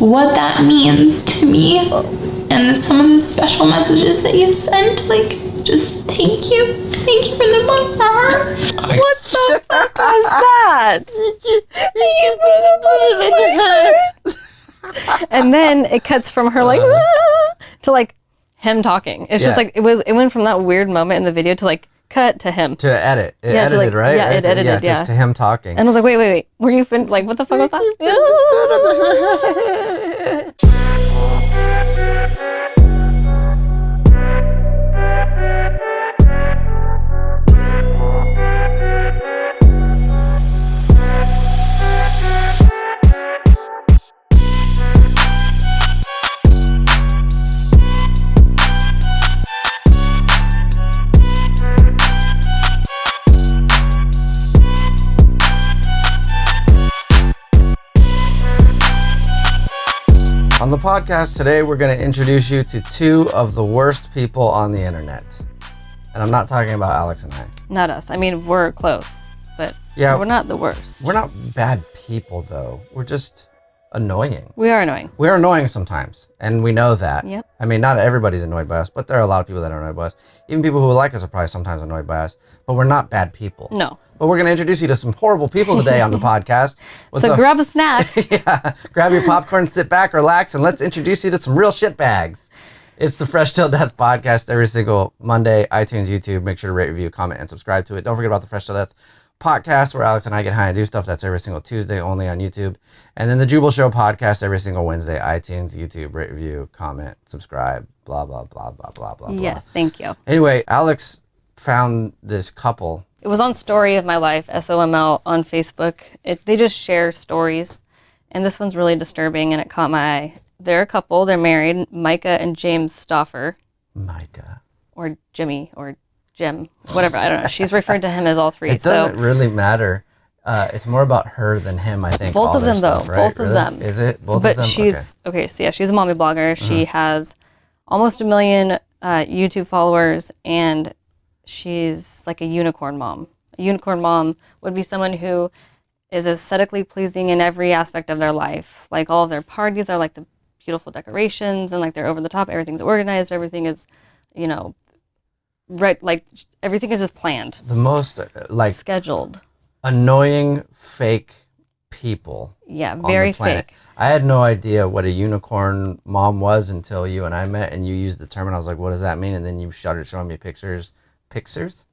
what that means to me and some of the special messages that you've sent. Like, just thank you. Thank you for the podcast. What the fuck was that? And then it cuts from her like to like him talking. It's just like it went from that weird moment in the video to like cut to him. To edit. It edited, like, right? Yeah, it edited, just to him talking. And I was like, wait. Were you like, what the fuck was that? On the podcast today, we're going to introduce you to two of the worst people on the internet. And I'm not talking about Alex and I. Not us. I mean, we're close, but we're not the worst. We're not bad people, though. We're just annoying. We are annoying. We're annoying sometimes, and we know that. Yep. I mean, not everybody's annoyed by us, but there are a lot of people that are annoyed by us. Even people who like us are probably sometimes annoyed by us, but we're not bad people. No. But we're going to introduce you to some horrible people today on the podcast. Grab a snack. Yeah, grab your popcorn, sit back, relax, and let's introduce you to some real shit bags. It's the Fresh Till Death podcast every single Monday, iTunes, YouTube. Make sure to rate, review, comment, and subscribe to it. Don't forget about the Fresh Till Death podcast where Alex and I get high and do stuff. That's every single Tuesday only on YouTube. And then the Jubal Show podcast every single Wednesday, iTunes, YouTube, rate, review, comment, subscribe, blah, blah, blah, blah, blah, blah, blah. Yes, thank you. Anyway, Alex found this couple. It was on Story of My Life, SOML, on Facebook. They just share stories, and this one's really disturbing, and it caught my eye. They're a couple. They're married, Myka and James Stauffer. Myka. Or Jimmy, or Jim, whatever. I don't know. She's referred to him as all three. It doesn't really matter. It's more about her than him, I think. Both of them, stuff, though. Right? Both of them. Is it? Both but of them? She's, okay, so yeah, she's a mommy blogger. She has almost 1 million YouTube followers, and she's like a unicorn mom. A unicorn mom would be someone who is aesthetically pleasing in every aspect of their life. Like all of their parties are like the beautiful decorations and like they're over the top. Everything's organized. Everything is, right. Like everything is just planned. The most scheduled. Annoying fake people. Yeah, very fake. I had no idea what a unicorn mom was until you and I met and you used the term and I was like, what does that mean? And then you started showing me pictures. Pictures?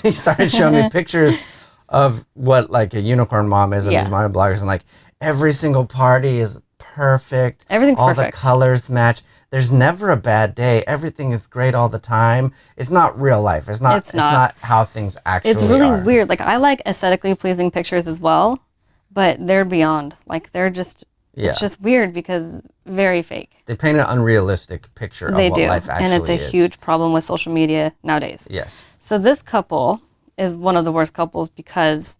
He started showing me pictures of what like a unicorn mom is and these mommy bloggers, and like every single party is perfect. Everything's all perfect. The colors match. There's never a bad day. Everything is great all the time. It's not real life. It's not how things actually are. It's really weird. Like I like aesthetically pleasing pictures as well, but they're beyond. Like they're just it's just weird because very fake. They paint an unrealistic picture of what life actually is. And it's a huge problem with social media nowadays. Yes. So this couple is one of the worst couples because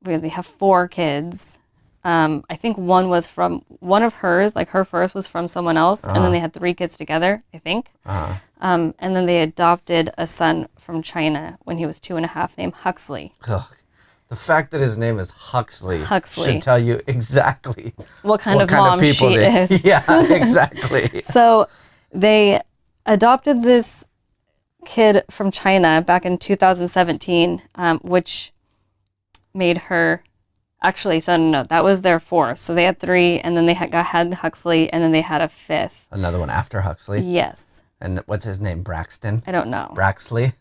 they have 4 kids. I think one of hers, like her first was from someone else, and then they had 3 kids together, I think. And then they adopted a son from China when he was 2.5 named Huxley. Ugh. The fact that his name is Huxley should tell you exactly what kind of mom she is. Yeah, exactly. So they adopted this kid from China back in 2017, which made her that was their 4th. So they had 3, and then they had Huxley, and then they had a 5th. Another one after Huxley? Yes. And what's his name? Braxton? I don't know. Braxley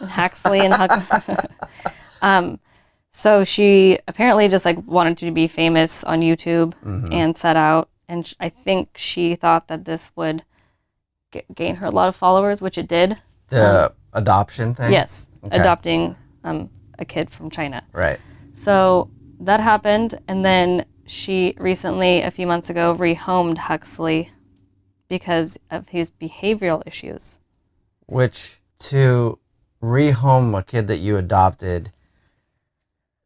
and Huxley and Huxley. So she apparently just like wanted to be famous on YouTube and set out, and I think she thought that this would gain her a lot of followers, which it did. The adoption thing? Yes, okay. Adopting a kid from China. Right. So that happened, and then she recently, a few months ago, rehomed Huxley because of his behavioral issues. Which, to rehome a kid that you adopted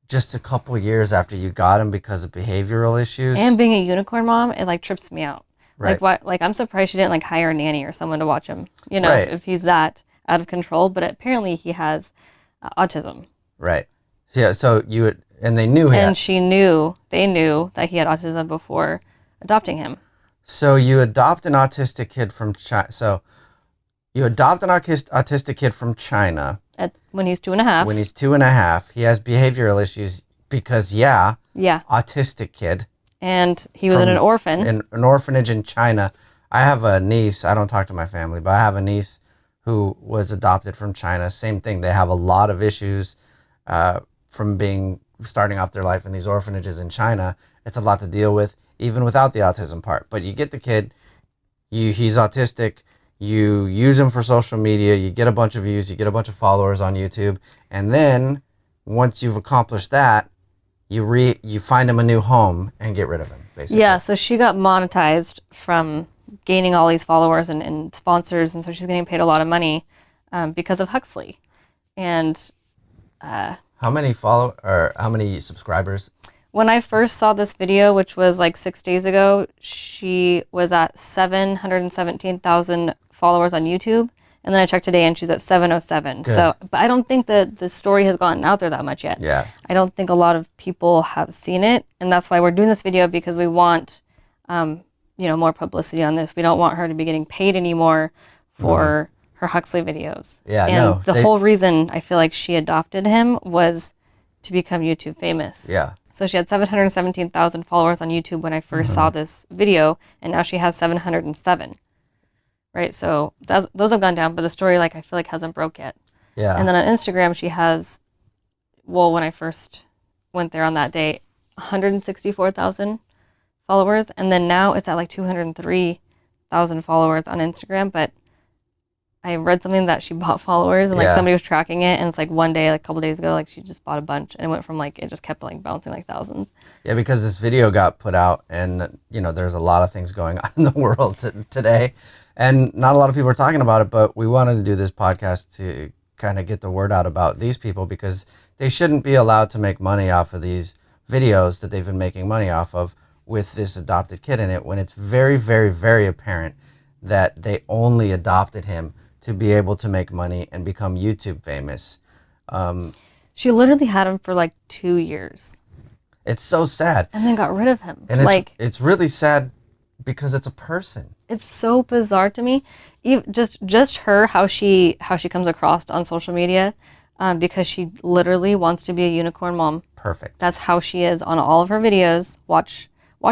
just a couple years after you got him because of behavioral issues. And being a unicorn mom, it like trips me out. Right. Like what? Like I'm surprised she didn't like hire a nanny or someone to watch him. Right. if he's that out of control. But apparently he has autism. Right. Yeah. So And they knew And they knew that he had autism before adopting him. So you adopt an autistic kid from China. So you adopt an autistic kid from China. When he's 2.5. When he's 2.5. He has behavioral issues because, Yeah. autistic kid. And he was in an orphan. In an orphanage in China. I have a niece. I don't talk to my family, but I have a niece who was adopted from China. Same thing. They have a lot of issues from starting off their life in these orphanages in China. It's a lot to deal with, even without the autism part. But you get the kid, he's autistic, you use him for social media, you get a bunch of views, you get a bunch of followers on YouTube, and then once you've accomplished that, you find him a new home and get rid of him, basically. Yeah, so she got monetized from gaining all these followers and sponsors, and so she's getting paid a lot of money because of Huxley. And how many subscribers? When I first saw this video, which was like 6 days ago, she was at 717,000 followers on YouTube. And then I checked today and she's at 707. Good. So, but I don't think that the story has gotten out there that much yet. Yeah. I don't think a lot of people have seen it. And that's why we're doing this video, because we want, more publicity on this. We don't want her to be getting paid anymore for her Huxley videos. Yeah, and the whole reason I feel like she adopted him was to become YouTube famous. Yeah. So she had 717,000 followers on YouTube when I first saw this video, and now she has 707. Right, so those have gone down, but the story, I feel like hasn't broke yet. Yeah. And then on Instagram, she has, when I first went there on that day, 164,000 followers, and then now it's at 203,000 followers on Instagram. But I read something that she bought followers, and somebody was tracking it, and it's one day, a couple days ago, she just bought a bunch, and it went from it just kept bouncing thousands. Yeah, because this video got put out, and there's a lot of things going on in the world today. And not a lot of people are talking about it, but we wanted to do this podcast to kind of get the word out about these people, because they shouldn't be allowed to make money off of these videos that they've been making money off of with this adopted kid in it, when it's very, very, very apparent that they only adopted him to be able to make money and become YouTube famous. She literally had him for 2 years. It's so sad. And then got rid of him. And it's really sad because it's a person. It's so bizarre to me. Even just her, how she comes across on social media, because she literally wants to be a unicorn mom. Perfect. That's how she is on all of her videos. Watch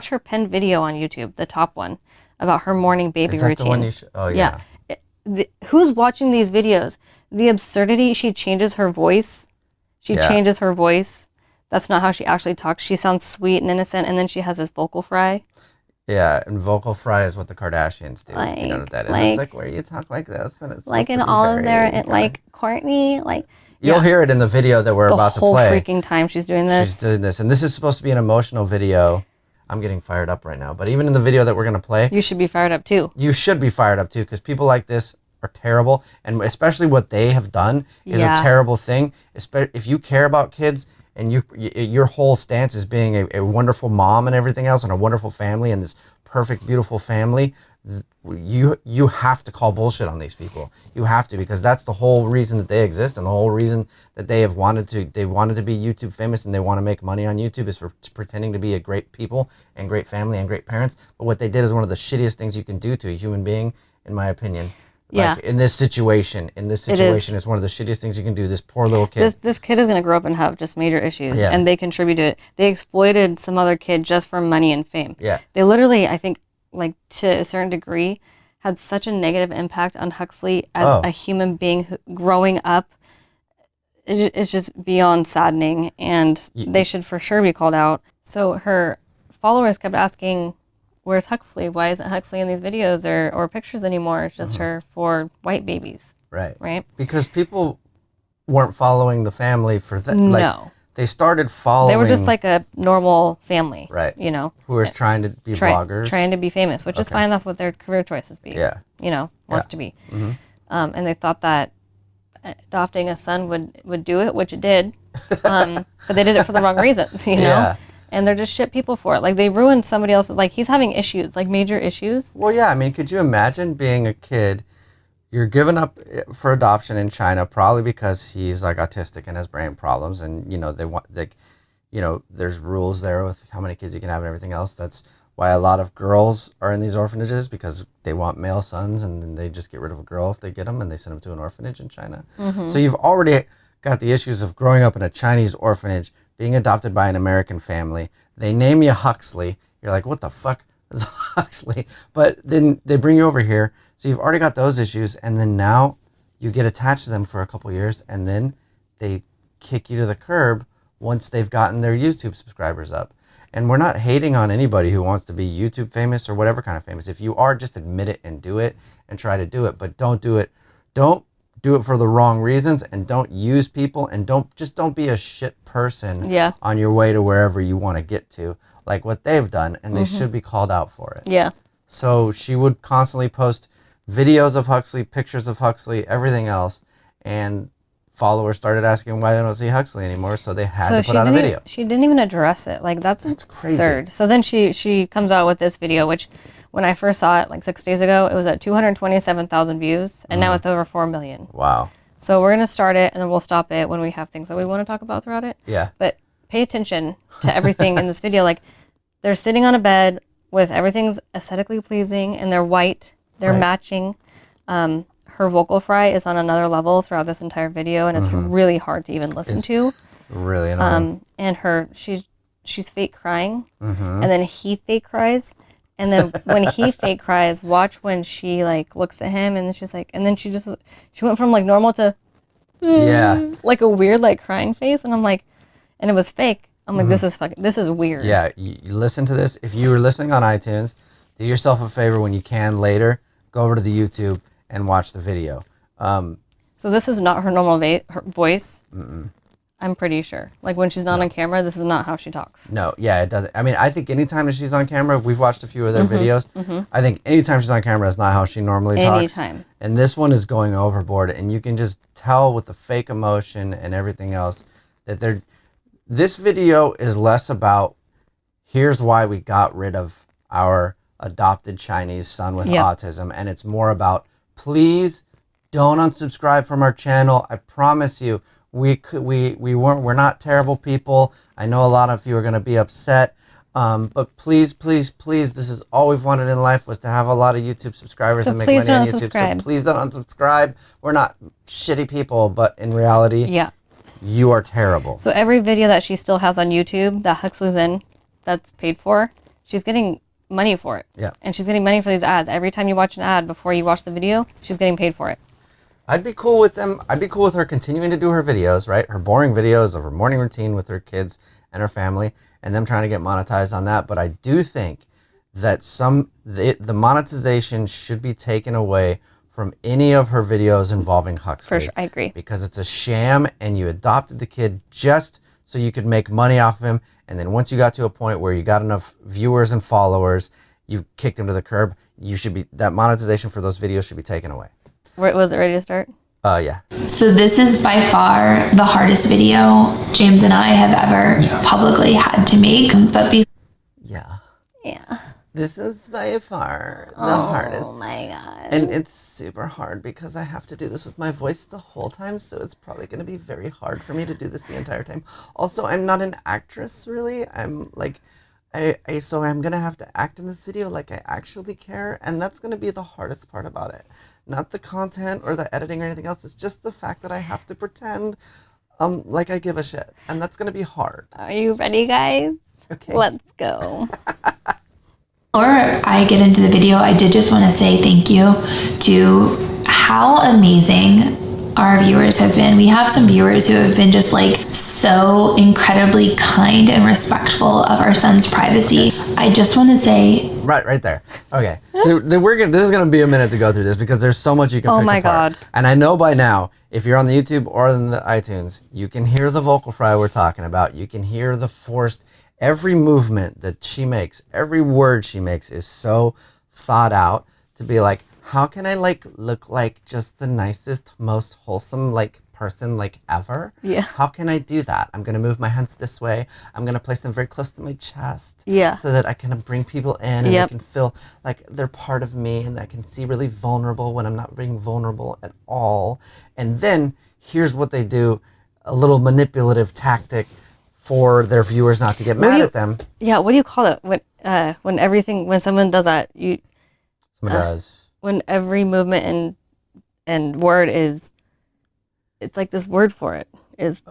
her pinned video on YouTube, the top one, about her morning baby routine. The one you oh yeah. Who's watching these videos? The absurdity. She changes her voice. Changes her voice. That's not how she actually talks. She sounds sweet and innocent, and then she has this vocal fry. Yeah, and vocal fry is what the Kardashians do. You know what that is? It's where you talk like this, and it's in all of their, Courtney, You'll hear it in the video that we're about to play. The whole freaking time she's doing this. She's doing this, and this is supposed to be an emotional video. I'm getting fired up right now, but even in the video that we're gonna play, you should be fired up too. You should be fired up too, because people like this are terrible, and especially what they have done is a terrible thing. If you care about kids, and your whole stance is being a wonderful mom and everything else, and a wonderful family, and this perfect, beautiful family, you have to call bullshit on these people. You have to, because that's the whole reason that they exist, and the whole reason that they wanted to be YouTube famous, and they want to make money on YouTube, is for pretending to be a great people and great family and great parents. But what they did is one of the shittiest things you can do to a human being, in my opinion. In this situation, it's one of the shittiest things you can do. This poor little kid. This kid is going to grow up and have just major issues, and they contribute to it. They exploited some other kid just for money and fame. Yeah. They literally, I think, to a certain degree, had such a negative impact on Huxley as a human being growing up. It's just beyond saddening, and they should for sure be called out. So her followers kept asking, where's Huxley? Why isn't Huxley in these videos or pictures anymore? It's just her for white babies. Right. Right? Because people weren't following the family for that. No. They started following. They were just a normal family. Right. Who were trying to be vloggers. Trying to be famous, which is fine. That's what their career choices be. Yeah. Wants to be. Mm-hmm. And they thought that adopting a son would do it, which it did. But they did it for the wrong reasons, Yeah. And they're just shit people for it. They ruined somebody else's, he's having issues, major issues. Well, yeah, I mean, could you imagine being a kid, you're given up for adoption in China, probably because he's autistic and has brain problems, and they want you know, there's rules there with how many kids you can have and everything else. That's why a lot of girls are in these orphanages, because they want male sons, and then they just get rid of a girl if they get them, and they send them to an orphanage in China. So you've already got the issues of growing up in a Chinese orphanage, being adopted by an American family. They name you Huxley. You're like, what the fuck is Huxley? But then they bring you over here. So you've already got those issues. And then now you get attached to them for a couple years, and then they kick you to the curb once they've gotten their YouTube subscribers up. And we're not hating on anybody who wants to be YouTube famous or whatever kind of famous. If you are, just admit it and do it and try to do it. But don't do it. Don't do it for the wrong reasons, and don't use people, and don't be a shit person on your way to wherever you want to get to, like what they've done, and they should be called out for it. Yeah. So she would constantly post videos of Huxley, pictures of Huxley, everything else, and followers started asking why they don't see Huxley anymore, so they had to put out a video. She didn't even address it. Like, that's absurd. Crazy. So then she comes out with this video, which when I first saw it like 6 days ago, it was at 227,000 views, and now it's over 4 million. Wow. So we're going to start it, and then we'll stop it when we have things that we want to talk about throughout it. Yeah. But pay attention to everything in this video. Like, they're sitting on a bed with everything's aesthetically pleasing, and they're white. They're matching. Her vocal fry is on another level throughout this entire video, and it's really hard to even listen to. Really annoying. And she's fake crying, and then he fake cries. And then when he fake cries, watch when she like looks at him, and she's like, and then she went from like normal to like a weird like crying face, and I'm like, and it was fake. I'm like, this is weird. Yeah, you listen to this. If you were listening on iTunes, do yourself a favor when you can later, go over to the YouTube and watch the video. So this is not her normal her voice. I'm pretty sure. Like when she's not on camera, this is not how she talks. No, yeah, it doesn't. I mean, I think anytime that she's on camera, we've watched a few of their videos. I think anytime she's on camera is not how she normally talks. Anytime. And this one is going overboard, and you can just tell with the fake emotion and everything else that this video is less about here's why we got rid of our adopted Chinese son with autism, and it's more about please don't unsubscribe from our channel. I promise you. We're not terrible people. I know a lot of you are going to be upset, but please, this is all we've wanted in life, was to have a lot of YouTube subscribers and make money on YouTube. So please don't unsubscribe. We're not shitty people, but in reality, you are terrible. So every video that she still has on YouTube that Huxley's in, that's paid for, she's getting money for it. Yeah. And she's getting money for these ads. Every time you watch an ad before you watch the video, she's getting paid for it. I'd be cool with them. I'd be cool with her continuing to do her videos, right? Her boring videos of her morning routine with her kids and her family, and them trying to get monetized on that. But I do think that the monetization should be taken away from any of her videos involving Huxley. For sure, I agree. Because it's a sham, and you adopted the kid just so you could make money off of him. And then once you got to a point where you got enough viewers and followers, you kicked him to the curb. That monetization for those videos should be taken away. Was it ready to start? Yeah. So this is by far the hardest video James and I have ever publicly had to make. But yeah. Yeah. This is by far the hardest. Oh my God. And it's super hard because I have to do this with my voice the whole time, so it's probably going to be very hard for me to do this the entire time. Also, I'm not an actress, really. I'm like... so I'm going to have to act in this video like I actually care, and that's going to be the hardest part about it. Not the content or the editing or anything else. It's just the fact that I have to pretend like I give a shit, and that's going to be hard. Are you ready, guys? Okay. Let's go. Before I get into the video, I did just want to say thank you to how amazing our viewers have been. We have some viewers who have been just like so incredibly kind and respectful of our son's privacy. I just want to say... Right there. Okay. This is going to be a minute to go through this because there's so much you can pick apart. Oh my God. And I know by now, if you're on the YouTube or on the iTunes, you can hear the vocal fry we're talking about. You can hear the forced... Every movement that she makes, every word she makes is so thought out to be like, how can I look like just the nicest, most wholesome person ever? Yeah. How can I do that? I'm gonna move my hands this way. I'm gonna place them very close to my chest. Yeah. So that I can bring people in and they can feel like they're part of me, and I can see really vulnerable when I'm not being vulnerable at all. And then here's what they do, a little manipulative tactic for their viewers not to get mad at them. Yeah, what do you call it when someone does that? Someone does. When every movement and word is, it's like this word for it is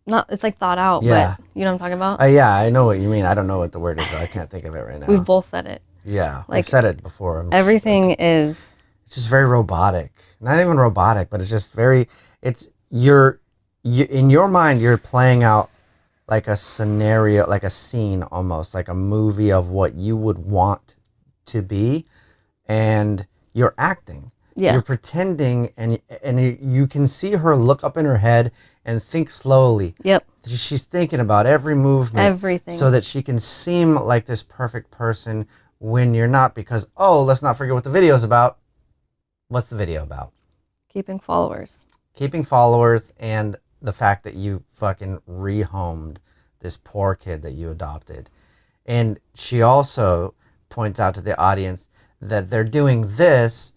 not. It's like thought out. Yeah. But you know what I'm talking about? Yeah, I know what you mean. I don't know what the word is, though. I can't think of it right now. We've both said it. Yeah, Like, we've said it before. Everything is. It's just very robotic. Not even robotic, but it's just very. It's you in your mind. You're playing out like a scenario, like a scene, almost like a movie of what you would want to be, and you're acting. Yeah. You're pretending, and you can see her look up in her head and think slowly. Yep. She's thinking about every movement. Everything. So that she can seem like this perfect person when you're not, because, let's not forget what the video is about. What's the video about? Keeping followers. Keeping followers, and the fact that you fucking rehomed this poor kid that you adopted. And she also points out to the audience that they're doing this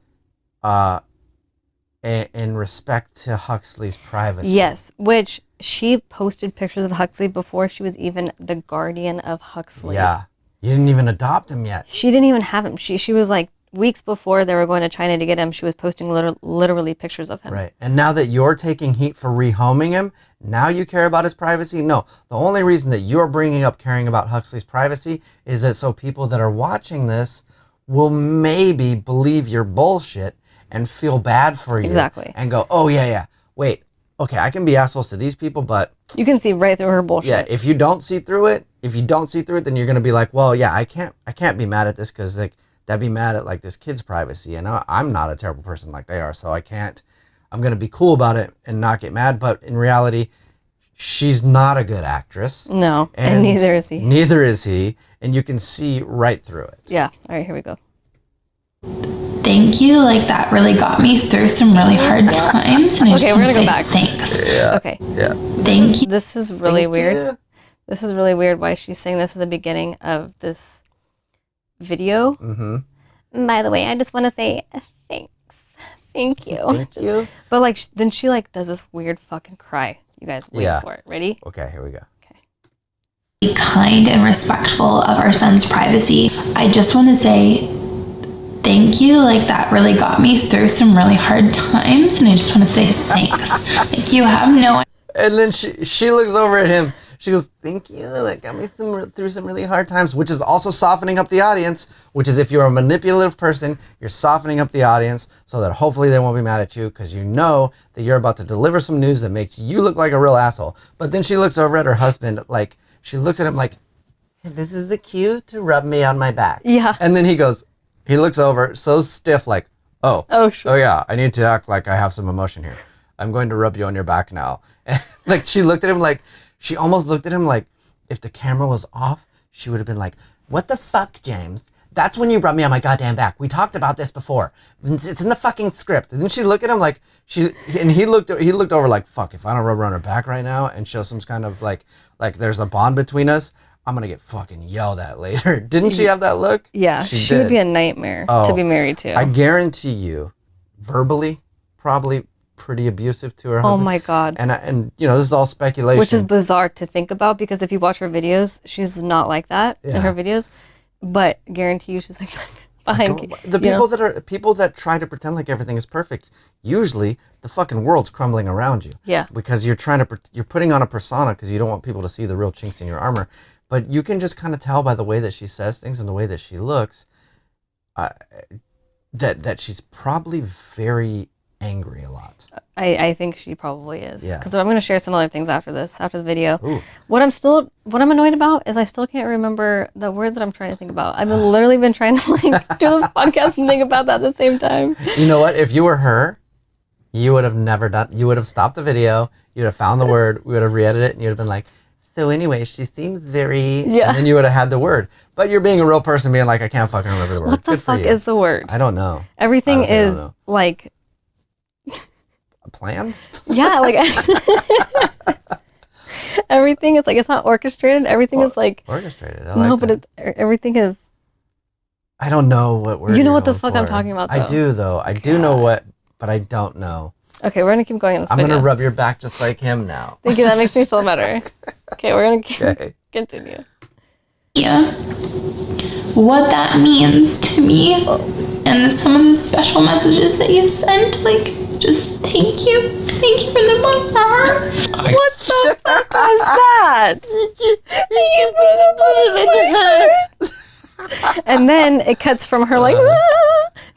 in respect to Huxley's privacy. Yes, which she posted pictures of Huxley before she was even the guardian of Huxley. Yeah. You didn't even adopt him yet. She didn't even have him. She was like, weeks before they were going to China to get him, she was posting literally pictures of him. Right. And now that you're taking heat for rehoming him, now you care about his privacy? No. The only reason that you're bringing up caring about Huxley's privacy is that so people that are watching this will maybe believe your bullshit and feel bad for you. Exactly. And go, oh, yeah. Wait, okay, I can be assholes to these people, but... You can see right through her bullshit. Yeah, if you don't see through it, then you're going to be like, well, yeah, I can't be mad at this because, like, that'd be mad at, like, this kid's privacy. And I'm not a terrible person like they are, so I'm going to be cool about it and not get mad. But in reality, she's not a good actress. No, and neither is he. Neither is he. And you can see right through it. Yeah. All right, here we go. Thank you. Like, that really got me through some really hard times. And I just Okay, we're want to gonna go say back. thanks. Yeah. Okay. Yeah. Thank you. This is really Thank weird. you. This is really weird why she's saying this at the beginning of this video. Mm-hmm. By the way, I just want to say thanks. Thank you. Thank you. But like, then she like does this weird fucking cry. You guys wait for it. Ready? Okay, here we go. Be kind and respectful of our son's privacy. I just want to say thank you. Like, that really got me through some really hard times. And I just want to say thanks. Like, you have no... And then she looks over at him. She goes, thank you. That got me through some really hard times, which is also softening up the audience, which is, if you're a manipulative person, you're softening up the audience so that hopefully they won't be mad at you because you know that you're about to deliver some news that makes you look like a real asshole. But then she looks over at her husband, like, she looks at him like, this is the cue to rub me on my back. Yeah. And then he looks over so stiff, like, oh yeah, I need to act like I have some emotion here. I'm going to rub you on your back now. And like, she looked at him like, she almost looked at him like, if the camera was off, she would have been like, what the fuck, James? That's when you rubbed me on my goddamn back. We talked about this before. It's in the fucking script. And then she looked at him like, he looked over like, fuck, if I don't rub her on her back right now and show some kind of like there's a bond between us, I'm going to get fucking yelled at later. Didn't she have that look? Yeah, she would be a nightmare to be married to. I guarantee you, verbally, probably pretty abusive to her husband. Oh my God. And you know, this is all speculation. Which is bizarre to think about because if you watch her videos, she's not like that in her videos. But guarantee you she's like behind the people that try to pretend like everything is perfect, usually the fucking world's crumbling around you. Yeah. Because you're putting on a persona because you don't want people to see the real chinks in your armor. But you can just kind of tell by the way that she says things and the way that she looks that she's probably very angry a lot. I think she probably is. Yeah. Because I'm going to share some other things after the video. Ooh. What I'm annoyed about is I still can't remember the word that I'm trying to think about. I've literally been trying to like do this podcast and think about that at the same time. You know what? If you were her, you would have stopped the video, you'd have found the word, we would have re-edited it, and you'd have been like, so anyway, she seems very... Yeah. And then you would have had the word. But you're being a real person being like, I can't fucking remember the word. What the fuck is the word? I don't know. Everything is like... A plan? Yeah, like... everything is like, it's not orchestrated. Everything is like... Orchestrated. Everything is... I don't know what word You know what the fuck I'm talking about, though. I do, though. I do know what, but I don't know. Okay, we're gonna keep going in this I'm video. gonna rub your back just like him now. Thank you. That makes me feel better. Okay, we're gonna continue. Yeah. What that means to me and some of the special messages that you've sent, like, just thank you. Thank you for the month. What the fuck was that? And then it cuts from her like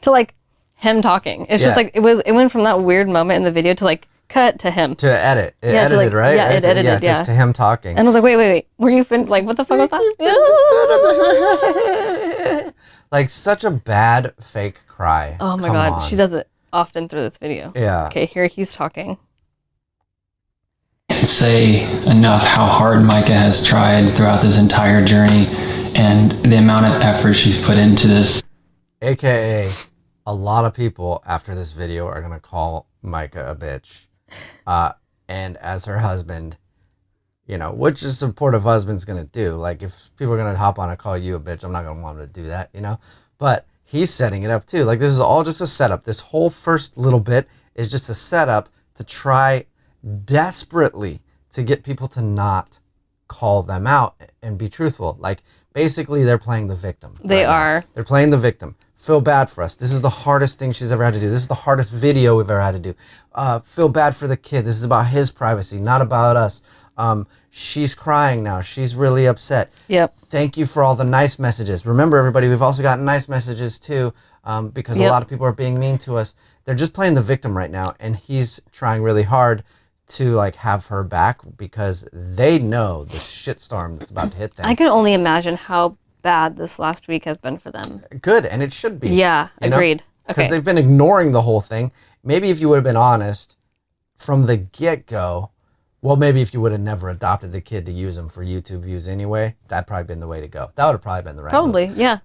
to like him talking. It's just like it went from that weird moment in the video to like cut to him. To edit. It Yeah, edited, like, right? yeah, it edited, yeah. Just to him talking. And I was like, wait. Were you like, what the fuck was that? Like such a bad fake cry. Oh my Come God. on. She does it often through this video. Yeah. Okay, here he's talking. Can't say enough how hard Myka has tried throughout this entire journey and the amount of effort she's put into this. AKA, a lot of people after this video are going to call Myka a bitch. And as her husband, you know, which a supportive husband's going to do. Like, if people are going to hop on and call you a bitch, I'm not going to want them to do that, you know? But he's setting it up too. Like, this is all just a setup. This whole first little bit is just a setup to try desperately to get people to not call them out and be truthful. Like, basically, they're playing the victim. They are. They're playing the victim. Feel bad for us. This is the hardest thing she's ever had to do. This is the hardest video we've ever had to do. Feel bad for the kid. This is about his privacy, not about us. She's crying now. She's really upset. Yep. Thank you for all the nice messages. Remember, everybody, we've also gotten nice messages too, because a lot of people are being mean to us. They're just playing the victim right now, and he's trying really hard to like have her back because they know the shitstorm that's about to hit them. I can only imagine how bad this last week has been for them. Good, and it should be. Yeah, agreed. Because Okay. they've been ignoring the whole thing. Maybe if you would have been honest from the get-go, well, maybe if you would have never adopted the kid to use him for YouTube views anyway, that'd probably been the way to go. That would have probably been the right Probably, move. yeah.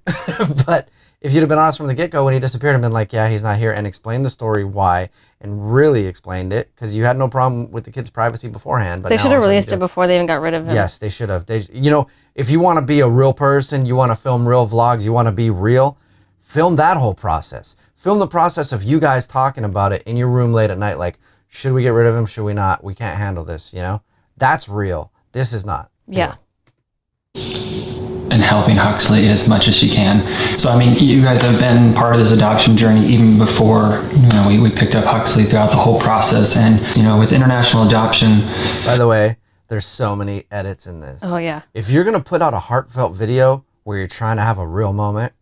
But if you'd have been honest from the get-go when he disappeared and been like, yeah, he's not here, and explained the story why, and really explained it, because you had no problem with the kid's privacy beforehand. But They now should all have of a sudden released you it do. before they even got rid of him. Yes, they should have. You know, if you want to be a real person, you want to film real vlogs, you want to be real, film that whole process. Film the process of you guys talking about it in your room late at night, like, should we get rid of him? Should we not? We can't handle this, you know? That's real. This is not. Yeah. And helping Huxley as much as she can. So, I mean, you guys have been part of this adoption journey even before, you know, we picked up Huxley throughout the whole process. And, you know, with international adoption. By the way, there's so many edits in this. Oh, yeah. If you're going to put out a heartfelt video where you're trying to have a real moment,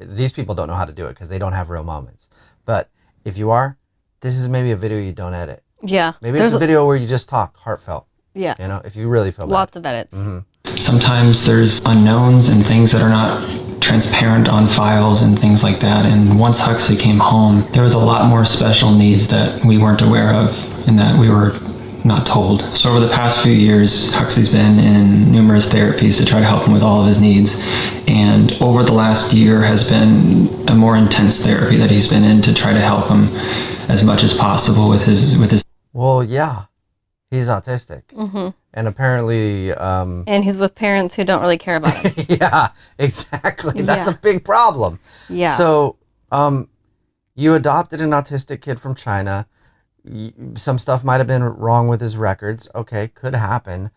these people don't know how to do it because they don't have real moments. But if you are, this is maybe a video you don't edit. Yeah. Maybe it's a video where you just talk heartfelt. Yeah. You know, if you really feel bad. Lots of edits. Sometimes there's unknowns and things that are not transparent on files and things like that. And once Huxley came home, there was a lot more special needs that we weren't aware of and that we were not told. So over the past few years, Huxley's been in numerous therapies to try to help him with all of his needs. And over the last year has been a more intense therapy that he's been in to try to help him as much as possible with his. Well, yeah, he's autistic. And apparently... And he's with parents who don't really care about him. yeah, exactly. That's Yeah. a big problem. Yeah. So, you adopted an autistic kid from China. Some stuff might have been wrong with his records. Okay, could happen.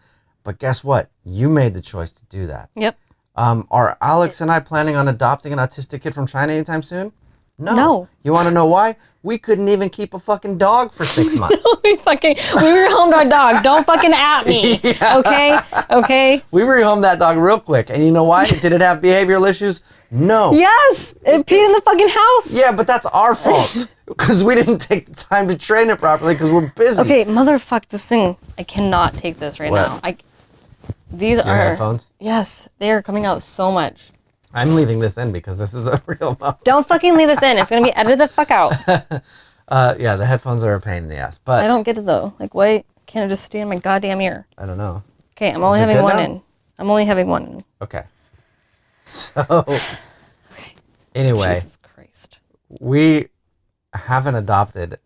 But guess what? You made the choice to do that. Yep. Are Alex and I planning on adopting an autistic kid from China anytime soon? No. You want to know why? We couldn't even keep a fucking dog for 6 months. we rehomed our dog. Don't fucking at me. Okay? Okay? We rehomed that dog real quick. And you know why? Did it have behavioral issues? No. Yes! It peed in the fucking house. Yeah, but that's our fault. Because we didn't take the time to train it properly because we're busy. Okay, motherfuck this thing. I cannot take this right What? now. These Your are headphones? Yes, they are coming out so much. I'm leaving this in because this is a real moment. Don't fucking leave this in. It's gonna be edited the fuck out. Yeah, the headphones are a pain in the ass. But I don't get it though. Like, why can't it just stay in my goddamn ear? I don't know. Okay, I'm only Is it having good one now? in. I'm only having one in. Okay. So, anyway, Jesus Christ. we haven't adopted.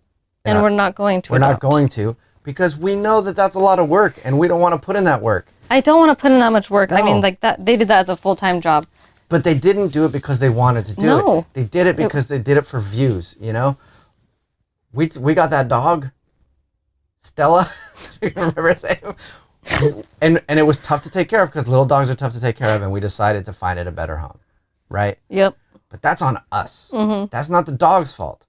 And we're not going to. We're not adopt. going to because we know that that's a lot of work and we don't want to put in that work. I don't want to put in that much work. I No. mean, like that. They did that as a full-time job. But they didn't do it because they wanted to do No. it. They did it because they did it for views, you know? we got that dog, Stella. Do you remember his name? And it was tough to take care of because little dogs are tough to take care of, and we decided to find it a better home, right? Yep. But that's on us. That's not the dog's fault.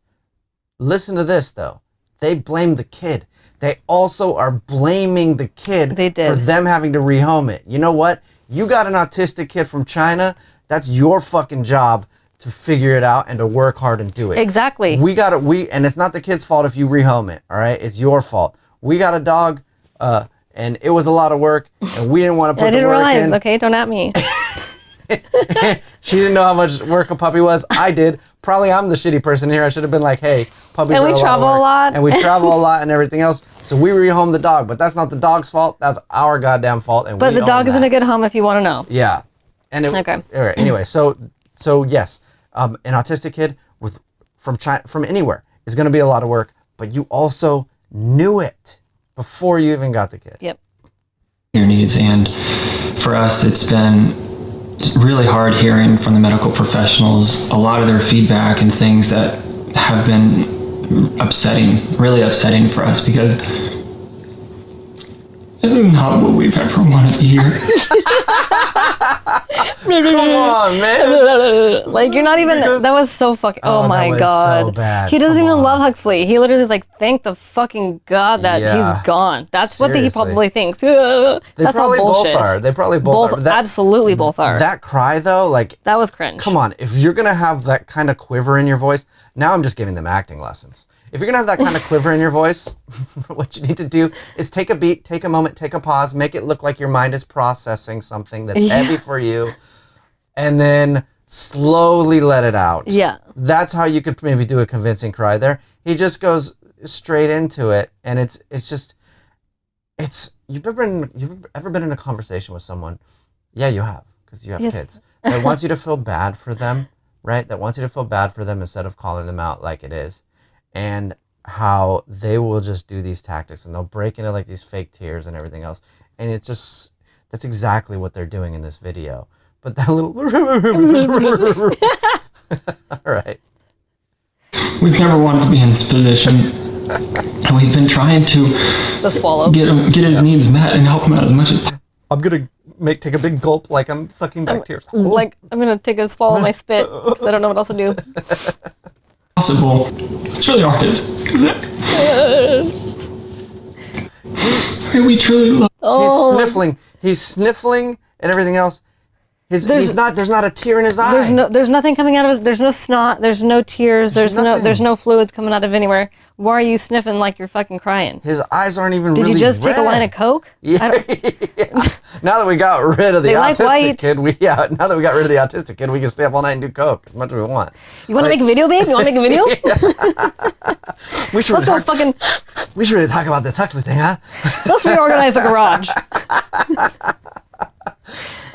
Listen to this though. They blame the kid. They also are blaming the kid for them having to rehome it. You know what? You got an autistic kid from China. That's your fucking job to figure it out and to work hard and do it. Exactly. And it's not the kid's fault if you rehome it, all right? It's your fault. We got a dog, and it was a lot of work, and we didn't want to put the work in. I didn't realize, okay? Don't at me. She didn't know how much work a puppy was. I did. Probably I'm the shitty person here. I should have been like, hey, puppies and are we travel a lot. And we travel a lot and everything else. So we rehome the dog, but that's not the dog's fault. That's our goddamn fault. And but the dog is in a good home if you want to know. Yeah. And okay. All right, anyway, so yes, an autistic kid from anywhere is going to be a lot of work, but you also knew it before you even got the kid. Yep. Your needs, and for us, it's been really hard hearing from the medical professionals a lot of their feedback and things that have been really upsetting for us, because this is not what we've ever wanted to hear. Come on, man. Like, you're not even, that was so fucking, oh my God. So bad. He doesn't even love Huxley. He literally is like, thank the fucking God that he's gone. That's what he probably thinks. That's probably all bullshit. both are. They probably both are. Absolutely both are. That cry though, like. That was cringe. Come on, if you're going to have that kind of quiver in your voice, now I'm just giving them acting lessons. If you're going to have that kind of quiver in your voice, what you need to do is take a beat, take a moment, take a pause, make it look like your mind is processing something that's heavy for you, and then slowly let it out. Yeah. That's how you could maybe do a convincing cry there. He just goes straight into it, and it's you've ever been in a conversation with someone? Yeah, you have, because you have kids. That wants you to feel bad for them, right? That wants you to feel bad for them instead of calling them out like it is. And how they will just do these tactics and they'll break into like these fake tears and everything else. And it's just, that's exactly what they're doing in this video. But that little, all right. We've never wanted to be in this position. And we've been trying to get his needs met and help him out as much as possible. I'm going to take a big gulp like I'm sucking back tears. Like, I'm going to take a swallow of my spit because I don't know what else to do. Possible. It's really hard. We truly love. He's sniffling and everything else. There's not a tear in his eye. There's nothing coming out of his. There's no snot. There's no tears. There's no fluids coming out of anywhere. Why are you sniffing like you're fucking crying? His eyes aren't even. Did really you just red. take a line of Coke? Yeah. Now that we got rid of the autistic kid, now that we got rid of the autistic kid, we can stay up all night and do Coke as much as we want. You want to make a video, babe? You want to make a video? We should really talk about this Huxley thing, huh? Let's reorganize the garage.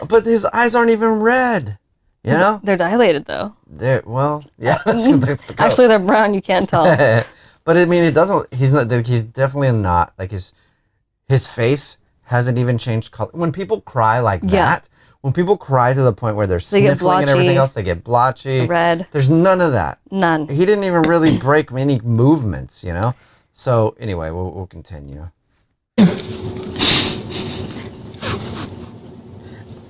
But his eyes aren't even red. You know? They're dilated though. Yeah. That's the Actually, they're brown. You can't tell. But I mean, it doesn't. He's definitely not like his face hasn't even changed color. When people cry like that, when people cry to the point where they're sniffling and everything else, they get blotchy, red. There's none of that. None. He didn't even really break any movements. You know. So anyway, we'll continue.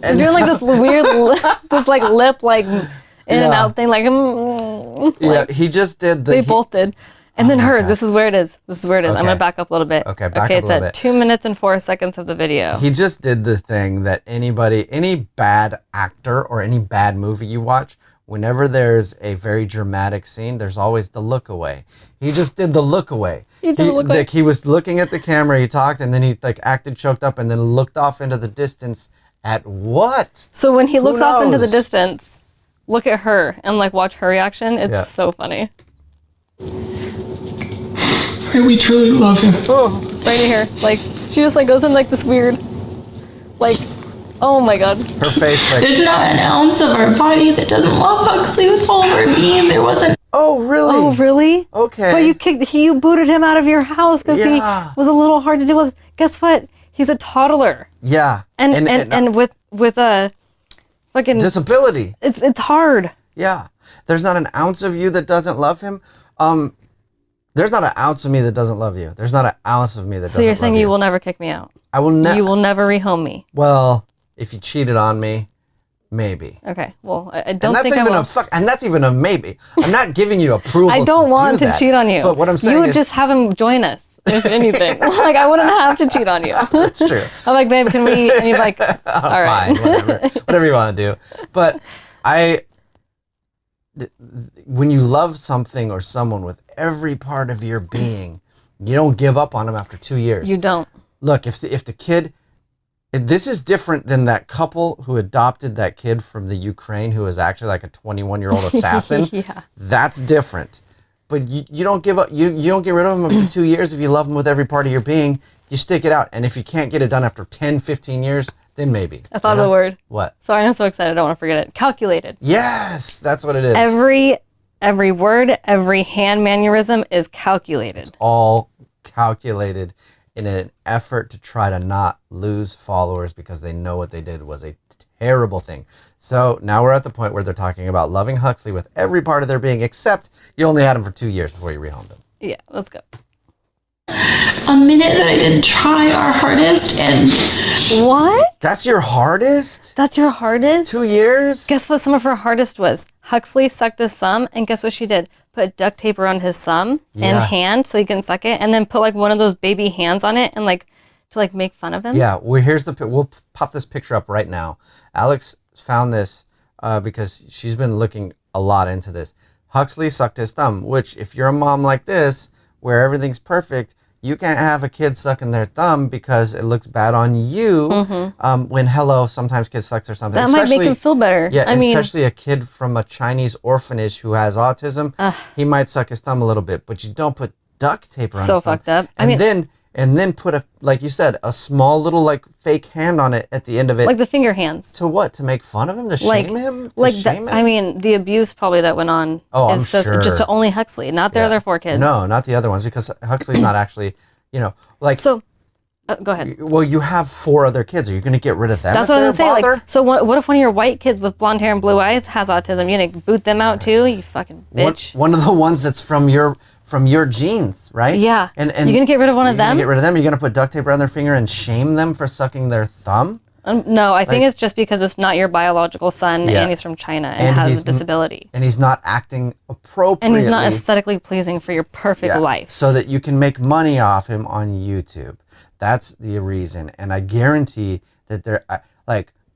And doing like this weird, lip in and out thing, yeah, he just did. They both did, and then her. God. This is where it is. Okay. I'm gonna back up a little bit. Okay, back up a little bit. It's at 2 minutes and 4 seconds of the video. He just did the thing that any bad actor or any bad movie you watch, whenever there's a very dramatic scene, there's always the look away. He just did the look away. He was looking at the camera. He talked, and then he acted choked up, and then looked off into the distance. At what? So when he looks off into the distance, look at her and watch her reaction. It's so funny. We truly love him. Oh, right here. She just goes in this weird, oh my God. Her face There's not an ounce of our body that doesn't love Huxley with all of our being. There wasn't. Oh, really? Oh, really? Okay. But you booted him out of your house because he was a little hard to deal with. Guess what? He's a toddler. Yeah. And with a fucking There's not an ounce of me that doesn't love you. There's not an ounce of me that doesn't love you. So you're saying you will never kick me out? I will never. You will never rehome me? Well, if you cheated on me, maybe. Okay. Well, I don't think I will. And that's even a maybe. I'm not giving you approval. I don't want to cheat on you. But what I'm saying you would is, just have him join us, if anything. Like, I wouldn't have to cheat on you. That's true. I'm like, babe, can we? And you're like, all right. Fine, whatever you want to do. But when you love something or someone with every part of your being, you don't give up on them after 2 years. You don't. Look, if the kid, this is different than that couple who adopted that kid from the Ukraine who was actually like a 21-year-old assassin. Yeah. That's different. But you don't give up. You don't get rid of them after 2 years if you love them with every part of your being. You stick it out. And if you can't get it done after 10, 15 years, then maybe. I thought of the word. What? Sorry, I'm so excited. I don't want to forget it. Calculated. Yes, that's what it is. Every word, every hand mannerism is calculated. It's all calculated in an effort to try to not lose followers because they know what they did was a terrible thing. So now we're at the point where they're talking about loving Huxley with every part of their being, except you only had him for 2 years before you rehomed him. Yeah, let's go. A minute that I didn't try our hardest, and What? That's your hardest? That's your hardest? 2 years? Guess what some of her hardest was? Huxley sucked his thumb, and guess what she did? Put duct tape around his thumb and hand so he can suck it, and then put like one of those baby hands on it and like to like make fun of him. Yeah, we'll pop this picture up right now. Alex found this because she's been looking a lot into this. Huxley sucked his thumb, which if you're a mom like this, where everything's perfect, you can't have a kid sucking their thumb because it looks bad on you. When sometimes kids suck their thumb. That might make him feel better. Yeah, especially a kid from a Chinese orphanage who has autism, he might suck his thumb a little bit, but you don't put duct tape around his thumb. So fucked up. And then put like you said, a small little like fake hand on it at the end of it. Like the finger hands. To what? To make fun of him? To shame him? I mean, the abuse probably that went on I'm sure. just to only Huxley, not their other 4 kids. No, not the other ones, because Huxley's not actually, like. So, go ahead. Well, you have 4 other kids. Are you going to get rid of them? That's what I was going to say. Like, so what if one of your white kids with blonde hair and blue eyes has autism? You gonna boot them out too? You fucking bitch. One of the ones that's from your genes, right? Yeah. And you're gonna get rid of one of them? Get rid of them. You're gonna put duct tape around their finger and shame them for sucking their thumb? No, I think it's just because it's not your biological son and he's from China and has a disability. And he's not acting appropriately. And he's not aesthetically pleasing for your perfect life. So that you can make money off him on YouTube. That's the reason. And I guarantee that they're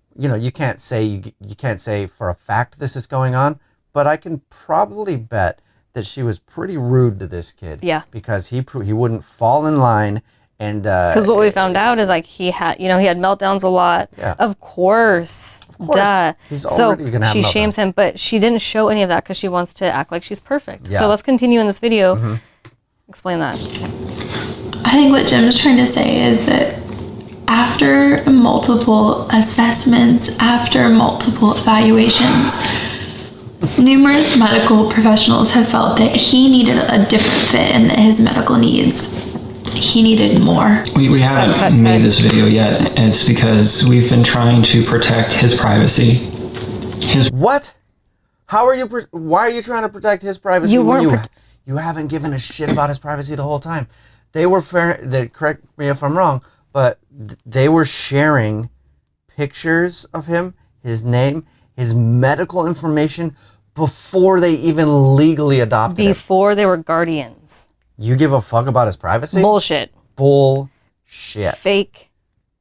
you can't say for a fact this is going on, but I can probably bet that she was pretty rude to this kid. Yeah. Because he wouldn't fall in line. And because what we found out is like he had meltdowns a lot. Yeah. Of course. Duh. He's already gonna have she shames him, but she didn't show any of that because she wants to act like she's perfect. Yeah. So let's continue in this video. Explain that. I think what Jim's trying to say is that after multiple assessments, after multiple evaluations, numerous medical professionals have felt that he needed a different fit and that his medical needs, he needed more. We haven't made this video yet. It's because we've been trying to protect his privacy. What? Why are you trying to protect his privacy? You haven't given a shit about his privacy the whole time. They were correct me if I'm wrong, but they were sharing pictures of him, his name, his medical information before they even legally adopted him. Before they were guardians. You give a fuck about his privacy? Bullshit. Fake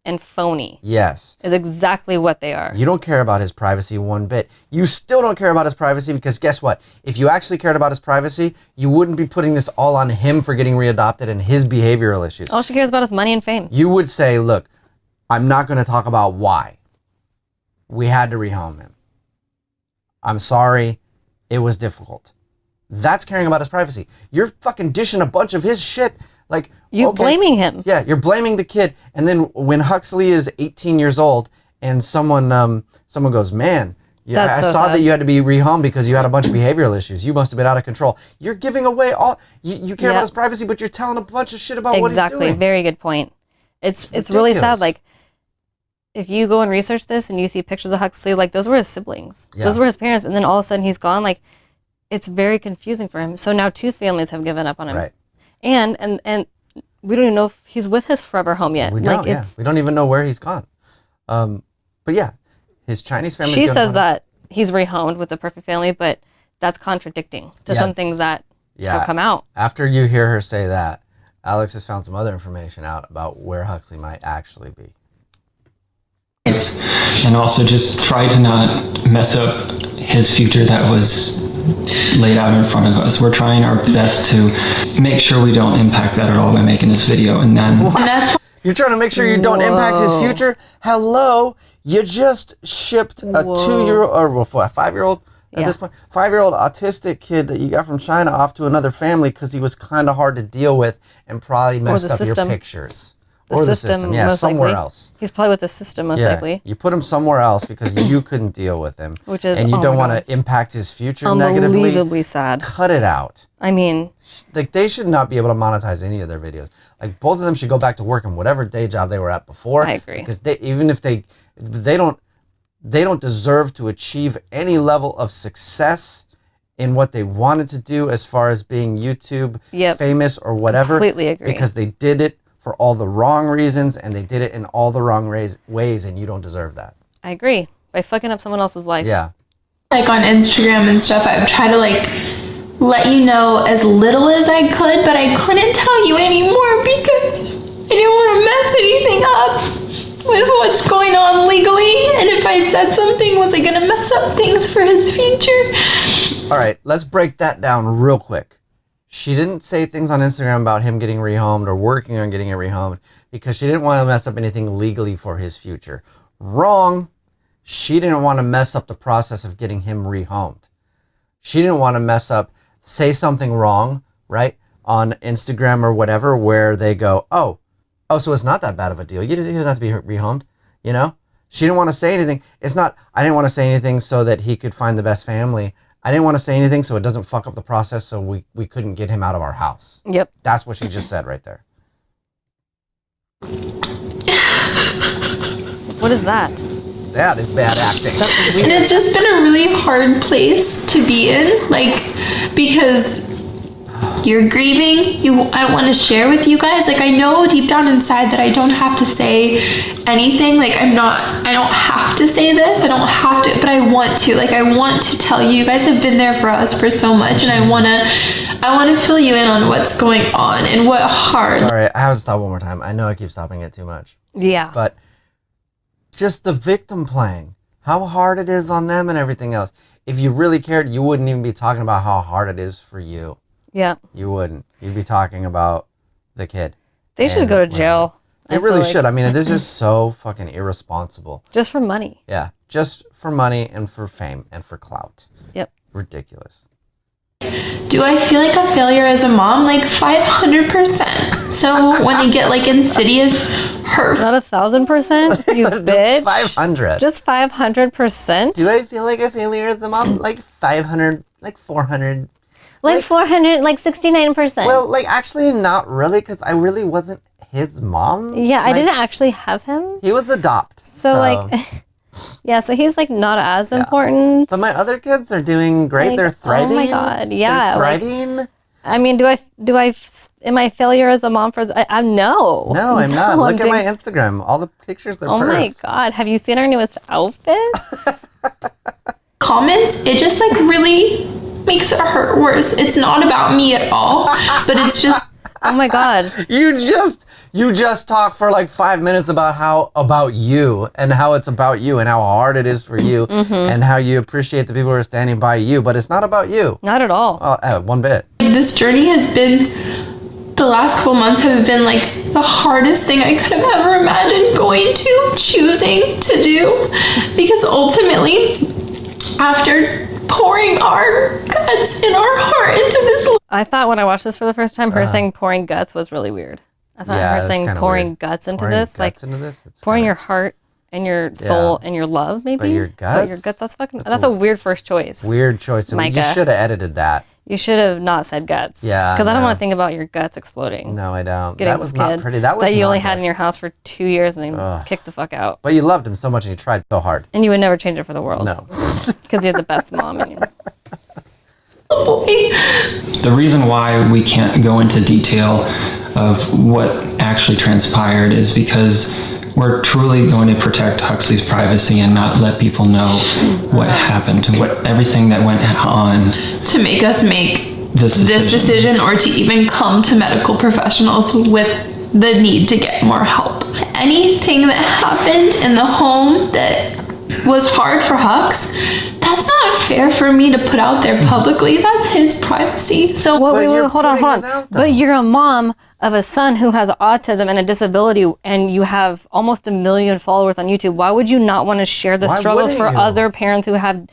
and phony. Yes. Is exactly what they are. You don't care about his privacy one bit. You still don't care about his privacy because guess what? If you actually cared about his privacy, you wouldn't be putting this all on him for getting readopted and his behavioral issues. All she cares about is money and fame. You would say, look, I'm not going to talk about why. We had to rehome him. I'm sorry. It was difficult. That's caring about his privacy. You're fucking dishing a bunch of his shit. Like, you're blaming him. Yeah, you're blaming the kid. And then when Huxley is 18 years old and someone goes, man, I saw that you had to be rehomed because you had a bunch of behavioral issues. You must have been out of control. You're giving away all, you care about his privacy, but you're telling a bunch of shit about what he's doing. Exactly, very good point. It's really sad. Like, if you go and research this and you see pictures of Huxley, like those were his siblings. Yeah. Those were his parents. And then all of a sudden he's gone. Like, it's very confusing for him. So now 2 families have given up on him. Right. And we don't even know if he's with his forever home yet. We don't, we don't even know where he's gone. But yeah, his Chinese family. She says that he's rehomed with the perfect family, but that's contradicting to some things that have come out. After you hear her say that, Alex has found some other information out about where Huxley might actually be. And also just try to not mess up his future that was laid out in front of us. We're trying our best to make sure we don't impact that at all by making this video. And then you're trying to make sure you don't impact his future? Hello, you just shipped a 2-year-old or a 5-year-old at this point, 5-year-old autistic kid that you got from China off to another family because he was kind of hard to deal with and probably messed up your pictures. The system, yeah, somewhere else. He's probably with the system most likely. You put him somewhere else because you couldn't deal with him. And you don't want to impact his future negatively. Unbelievably sad. Cut it out. I mean, like, they should not be able to monetize any of their videos. Like, both of them should go back to work in whatever day job they were at before. I agree. Because even if they don't deserve to achieve any level of success in what they wanted to do as far as being YouTube famous or whatever. Completely agree. Because they did it for all the wrong reasons, and they did it in all the wrong ways, and you don't deserve that. I agree. By fucking up someone else's life. Yeah. Like on Instagram and stuff, I've tried to like let you know as little as I could, but I couldn't tell you anymore because I didn't want to mess anything up with what's going on legally. And if I said something, was I going to mess up things for his future? All right, let's break that down real quick. She didn't say things on Instagram about him getting rehomed or working on getting it rehomed because she didn't want to mess up anything legally for his future. Wrong. She didn't want to mess up the process of getting him rehomed. She didn't want to say something wrong, right, on Instagram or whatever, where they go, oh, so it's not that bad of a deal. He doesn't have to be rehomed, you know? She didn't want to say anything. I didn't want to say anything so that he could find the best family. I didn't want to say anything so it doesn't fuck up the process so we couldn't get him out of our house. Yep. That's what she just said right there. What is that? That is bad acting. And it's just been a really hard place to be in, like, because you're grieving. I want to share with you guys. Like, I know deep down inside that I don't have to say anything. Like, I don't have to say this. I don't have to, but I want to. Like, I want to tell you. You guys have been there for us for so much, and I want to fill you in on what's going on and what hard. Sorry, I have to stop one more time. I know I keep stopping it too much. Yeah. But just the victim playing, how hard it is on them and everything else. If you really cared, you wouldn't even be talking about how hard it is for you. Yeah. You wouldn't. You'd be talking about the kid. They should go to jail. They really should. I mean, this is so fucking irresponsible. Just for money. Yeah. Just for money and for fame and for clout. Yep. Ridiculous. Do I feel like a failure as a mom? Like 500%. So when you get like insidious hurt. Not 1,000%, you bitch. 500. Just 500%. Do I feel like a failure as a mom? Like 500, like 400. Like 400, like 69%. Well, like actually not really, because I really wasn't his mom. Yeah, like, I didn't actually have him. He was adopted. So like, yeah, so he's like not as important. But my other kids are doing great. Like, they're thriving. Oh my God, yeah. They're thriving. I mean, am I a failure as a mom for, I'm no. No, I'm not. Look at my Instagram. All the pictures, they're perfect. Oh my God, have you seen our newest outfits? Comments, it just like really makes it hurt worse. It's not about me at all, but it's just. Oh my God. You just talk for like 5 minutes about you and how it's about you and how hard it is for you and how you appreciate the people who are standing by you, but it's not about you. Not at all. One bit. This journey has been, the last couple months have been like the hardest thing I could have ever imagined choosing to do, because ultimately, after pouring our guts and our heart into this. I thought when I watched this for the first time, her saying pouring guts was really weird. I thought her saying pouring guts into this, like pouring your heart and your soul and your love, maybe. But your guts. That's a weird first choice. Weird choice. Myka. You should have edited that. You should have not said guts. Yeah. Because I don't want to think about your guts exploding. No, I don't. Getting That was this not kid pretty. That you only not had good. in your house for 2 years and then kicked the fuck out. But you loved him so much and you tried so hard. And you would never change it for the world. No. Because you're the best mom. Boy. The reason why we can't go into detail of what actually transpired is because we're truly going to protect Huxley's privacy and not let people know what happened, everything that went on. To make us make this decision or to even come to medical professionals with the need to get more help. Anything that happened in the home that was hard for Hux, that's not fair for me to put out there publicly. That's his privacy. So wait, hold on. But you're a mom of a son who has autism and a disability, and you have almost 1 million followers on YouTube. Why would you not want to share the struggles for other parents who have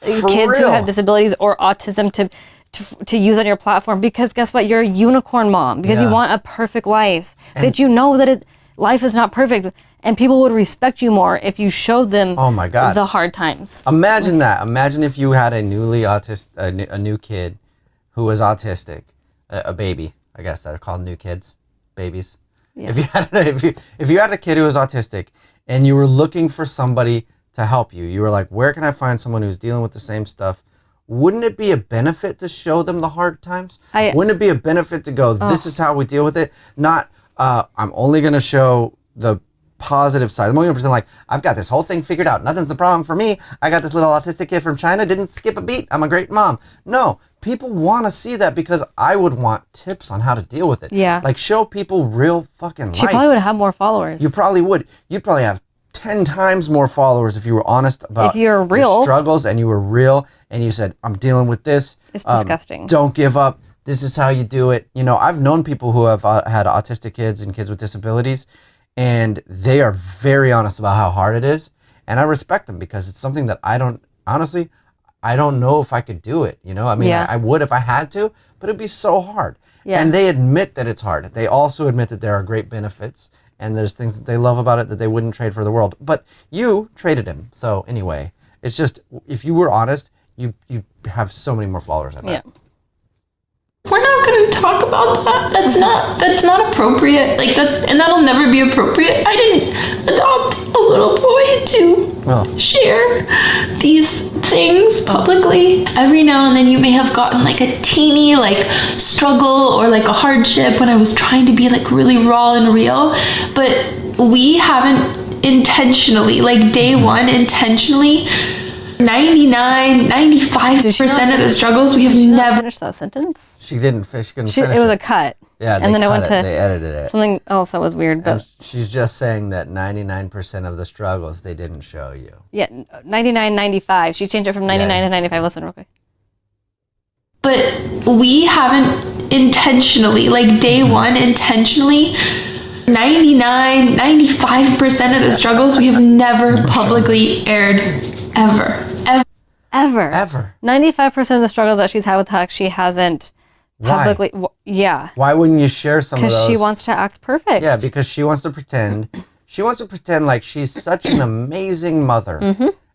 kids who have disabilities or autism to use on your platform? Because guess what? You're a unicorn mom because you want a perfect life. But you know that life is not perfect, and people would respect you more if you showed them the hard times. Imagine that. Imagine if you had a a new kid who was autistic, a baby. I guess they're called new kids, babies. Yeah. If you had a kid who was autistic and you were looking for somebody to help you, you were like, where can I find someone who's dealing with the same stuff? Wouldn't it be a benefit to show them the hard times? Wouldn't it be a benefit to go, this is how we deal with it? Not, I'm only going to show the positive side. I'm only going to pretend like, I've got this whole thing figured out. Nothing's a problem for me. I got this little autistic kid from China, didn't skip a beat. I'm a great mom. No, people want to see that because I would want tips on how to deal with it. Yeah. Like, show people real fucking life. She probably would have more followers. You probably would. You'd probably have 10 times more followers if you were honest about your struggles and you were real and you said, I'm dealing with this. It's disgusting. Don't give up. This is how you do it. You know, I've known people who have had autistic kids and kids with disabilities, and they are very honest about how hard it is. And I respect them because it's something that I don't know if I could do it. You know, I mean, I would if I had to, but it'd be so hard. Yeah. And they admit that it's hard. They also admit that there are great benefits and there's things that they love about it that they wouldn't trade for the world. But you traded him. So anyway, it's just, if you were honest, you have so many more followers, I bet. Yeah. We're not going to talk about that. That's not appropriate. And that'll never be appropriate. I didn't adopt a little boy to share these things publicly. Every now and then you may have gotten like a teeny struggle or like a hardship when I was trying to be like really raw and real, but we haven't intentionally, day one, intentionally 95% of the struggles we have never finished that sentence. She didn't finish. It was a cut. Yeah, and then I went to they edited it. Something else that was weird, but she's just saying that 99% of the struggles they didn't show you. Yeah, 99, 95. She changed it from 99 to 95. Listen real quick. But we haven't intentionally, day one, intentionally. 95% of the struggles we have never publicly aired. Ever. 95% of the struggles that she's had with Hux, she hasn't publicly. Why wouldn't you share some of those? Because she wants to act perfect. Yeah, because she wants to pretend. She wants to pretend like she's such an amazing mother,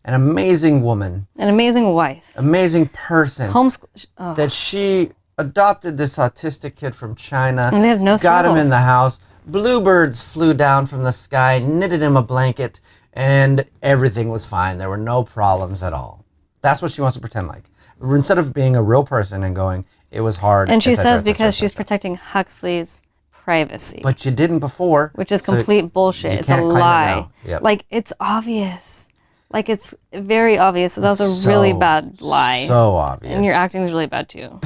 an amazing woman, an amazing wife, amazing person. Homeschool. That she adopted this autistic kid from China. And they have no got struggles. him in the house. Bluebirds flew down from the sky, knitted him a blanket, and everything was fine. There were no problems at all. That's what she wants to pretend like. Instead of being a real person and going, it was hard. And she says because she's protecting Huxley's privacy. But you didn't before. Which is complete bullshit. It's a lie. Yep. It's obvious. It's very obvious. So that was a really bad lie. So obvious. And your acting is really bad too.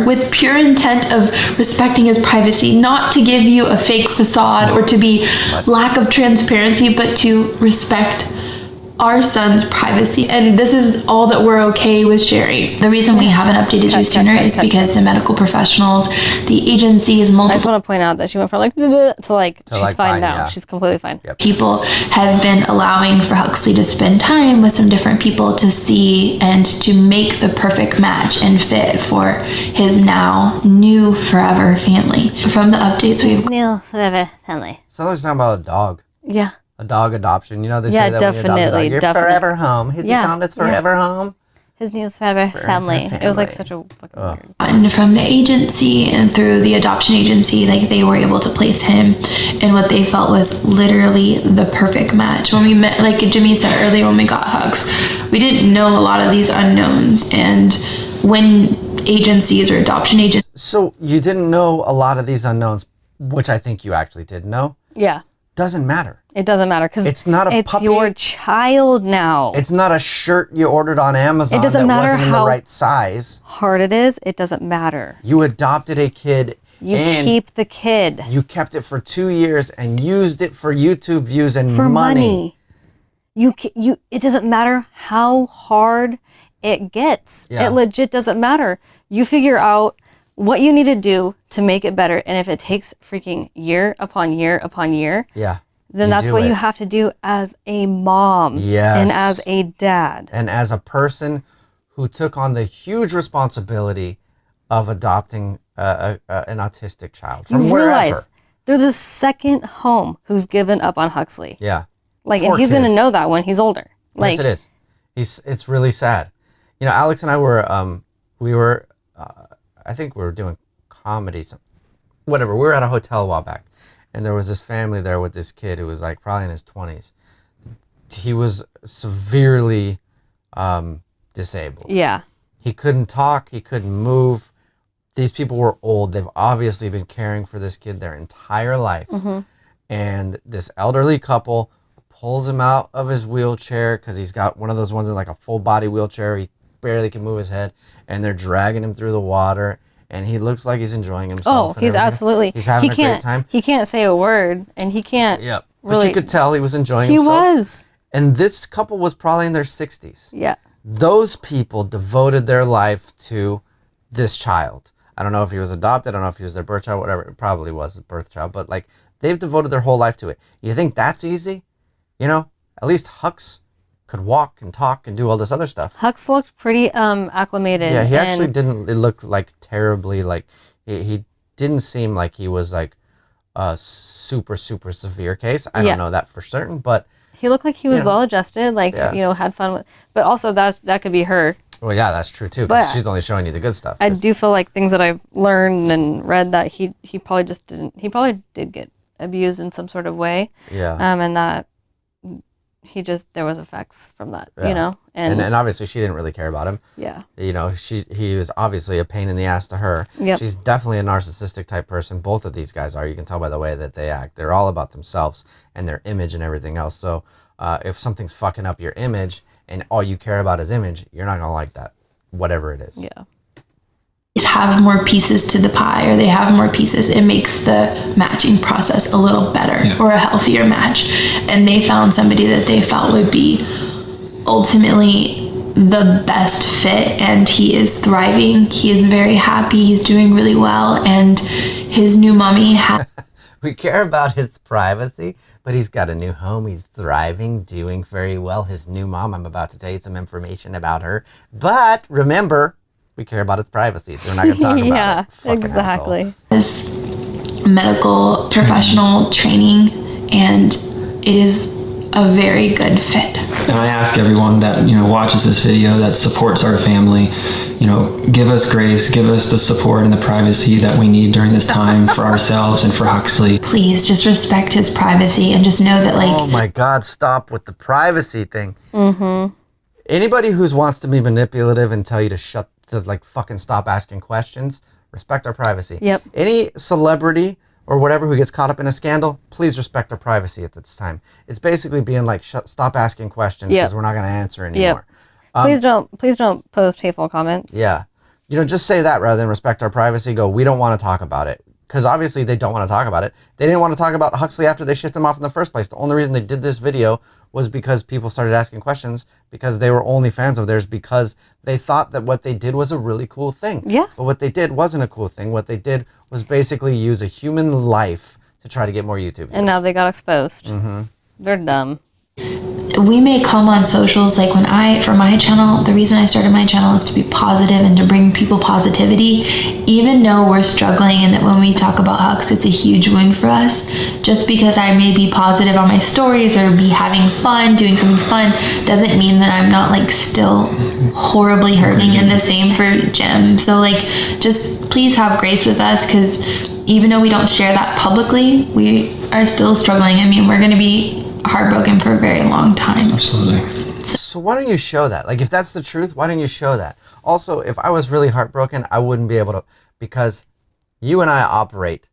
With pure intent of respecting his privacy, not to give you a fake facade or to be lack of transparency, but to respect our son's privacy. And this is all that we're okay with sharing. The reason we haven't updated you sooner is because the medical professionals, the agency is multiple. I just want to point out that she went from she's fine now. Yeah. She's completely fine. Yep. People have been allowing for Huxley to spend time with some different people to see and to make the perfect match and fit for his now new forever family. From the updates we've new forever family. Sounds like talking about a dog. Yeah. A dog adoption. You know, they say that definitely, when you adopt a dog, your forever home. His found his forever home. His new forever family. It was such a fucking weird. And from the agency and through the adoption agency, they were able to place him in what they felt was literally the perfect match. When we met, like Jimmy said earlier, when we got Hux, we didn't know a lot of these unknowns. And when agencies or adoption agencies. So you didn't know a lot of these unknowns, which I think you actually did know. Yeah. Doesn't matter. It doesn't matter because it's not a puppy. Your child now. It's not a shirt you ordered on Amazon it doesn't that matter wasn't in how the right size. Hard it is. It doesn't matter. You adopted a kid. You and keep the kid. You kept it for 2 years and used it for YouTube views and for money. It doesn't matter how hard it gets. Yeah. It legit doesn't matter. You figure out what you need to do to make it better. And if it takes freaking year upon year upon year, yeah, then that's what you have to do as a mom. Yes. And as a dad. And as a person who took on the huge responsibility of adopting an autistic child from you wherever. Realize they're the second home who's given up on Huxley. Yeah. Like, Poor and he's kid. going to know that when he's older. Like, yes, it is. It's really sad. You know, Alex and I were, I think we were doing comedy, whatever. We were at a hotel a while back, and there was this family there with this kid who was like probably in his 20s. He was severely disabled. Yeah. He couldn't talk. He couldn't move. These people were old. They've obviously been caring for this kid their entire life. Mm-hmm. And this elderly couple pulls him out of his wheelchair because he's got one of those ones in like a full body wheelchair. He barely can move his head, and they're dragging him through the water, and he looks like he's enjoying himself. Oh, he's absolutely. He's having a great time. He can't say a word, and he can't. Yep. Really, but you could tell he was enjoying he himself. He was. And this couple was probably in their 60s. Yeah. Those people devoted their life to this child. I don't know if he was adopted. I don't know if he was their birth child, whatever. It probably was a birth child, but like they've devoted their whole life to it. You think that's easy? You know, at least Hux could walk and talk and do all this other stuff. Hux looked pretty acclimated. Yeah, he actually didn't look like terribly like he didn't seem like he was like a super severe case. I don't know that for certain, but he looked like he was well adjusted, like had fun with. But also that could be her. Well, yeah, that's true too. Because she's only showing you the good stuff. I do feel like things that I've learned and read that he probably just didn't. He probably did get abused in some sort of way. Yeah. And that there was effects from that. Yeah. You know, and obviously she didn't really care about him. Yeah. You know, he was obviously a pain in the ass to her. Yep. She's definitely a narcissistic type person. Both of these guys are. You can tell by the way that they act. They're all about themselves and their image and everything else. So if something's fucking up your image and all you care about is image, you're not gonna like that, whatever it is. Yeah. Have more pieces to the pie, or they have more pieces, it makes the matching process a little better or a healthier match. And they found somebody that they felt would be ultimately the best fit, and he is thriving. He is very happy. He's doing really well, and his new mommy We care about his privacy, but he's got a new home. He's thriving, doing very well. His new mom, I'm about to tell you some information about her. But remember, we care about his privacy, so we're not going to talk about it. Yeah, Fucking exactly. asshole. this medical professional training, and it is a very good fit. And I ask everyone that watches this video, that supports our family, give us grace, give us the support and the privacy that we need during this time for ourselves and for Huxley. Please just respect his privacy and just know that, like, Oh my God, stop with the privacy thing. Mm-hmm. Anybody who wants to be manipulative and tell you to fucking stop asking questions, respect our privacy. Yep. Any celebrity or whatever who gets caught up in a scandal, please respect our privacy at this time. It's basically being like, stop asking questions because we're not going to answer anymore. Yep. Please don't post hateful comments. Yeah. Just say that rather than respect our privacy. Go, we don't want to talk about it. Because obviously they don't want to talk about it. They didn't want to talk about Huxley after they shipped him off in the first place. The only reason they did this video was because people started asking questions, because they were only fans of theirs, because they thought that what they did was a really cool thing. Yeah. But what they did wasn't a cool thing. What they did was basically use a human life to try to get more YouTube views. And now they got exposed. Mm-hmm. They're dumb. we may come on socials, like for my channel, the reason I started my channel is to be positive and to bring people positivity, even though we're struggling, and that when we talk about Hux, it's a huge wound for us. Just because I may be positive on my stories or be having fun, doing something fun, doesn't mean that I'm not like still horribly hurting. And the same for Jim. So like, just please have grace with us, because even though we don't share that publicly, we are still struggling. I mean, we're going to be heartbroken for a very long time. Absolutely. So why don't you show that? Like, if that's the truth, why don't you show that? Also, if I was really heartbroken, I wouldn't be able to, because you and I operate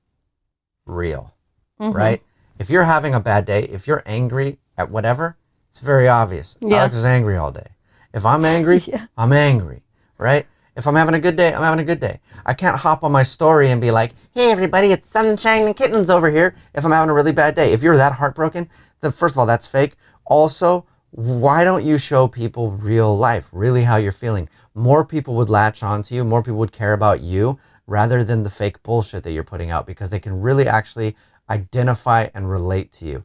real, right? If you're having a bad day, if you're angry at whatever, it's very obvious. Yeah. Alex is angry all day. If I'm angry, I'm angry, right? If I'm having a good day, I'm having a good day. I can't hop on my story and be like, hey, everybody, it's sunshine and kittens over here if I'm having a really bad day. If you're that heartbroken, then first of all, that's fake. Also, why don't you show people real life, really how you're feeling? More people would latch onto you. More people would care about you rather than the fake bullshit that you're putting out, because they can really actually identify and relate to you.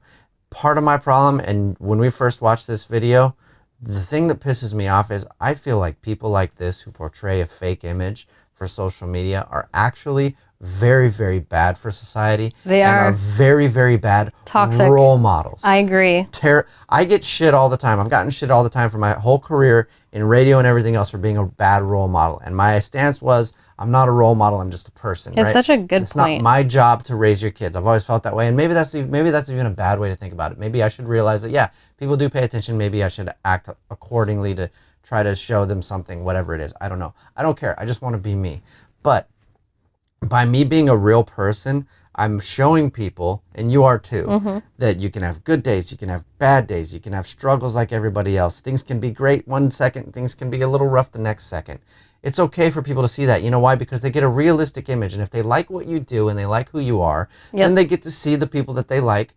Part of my problem, and when we first watched this video, the thing that pisses me off is I feel like people like this who portray a fake image for social media are actually very, very bad for society. They are very, very bad toxic role models. I agree. I get shit all the time. I've gotten shit all the time for my whole career in radio and everything else for being a bad role model. And my stance was, I'm not a role model, I'm just a person. It's such a good It's point. not my job to raise your kids. I've always felt that way. And maybe that's even a bad way to think about it. Maybe I should realize that, yeah, people do pay attention. Maybe I should act accordingly to try to show them something, whatever it is. I don't know. I don't care. I just want to be me. But by me being a real person, I'm showing people, and you are too, that you can have good days, you can have bad days, you can have struggles like everybody else. Things can be great one second, things can be a little rough the next second. It's okay for people to see that. You know why? Because they get a realistic image. And if they like what you do and they like who you are, then they get to see the people that they like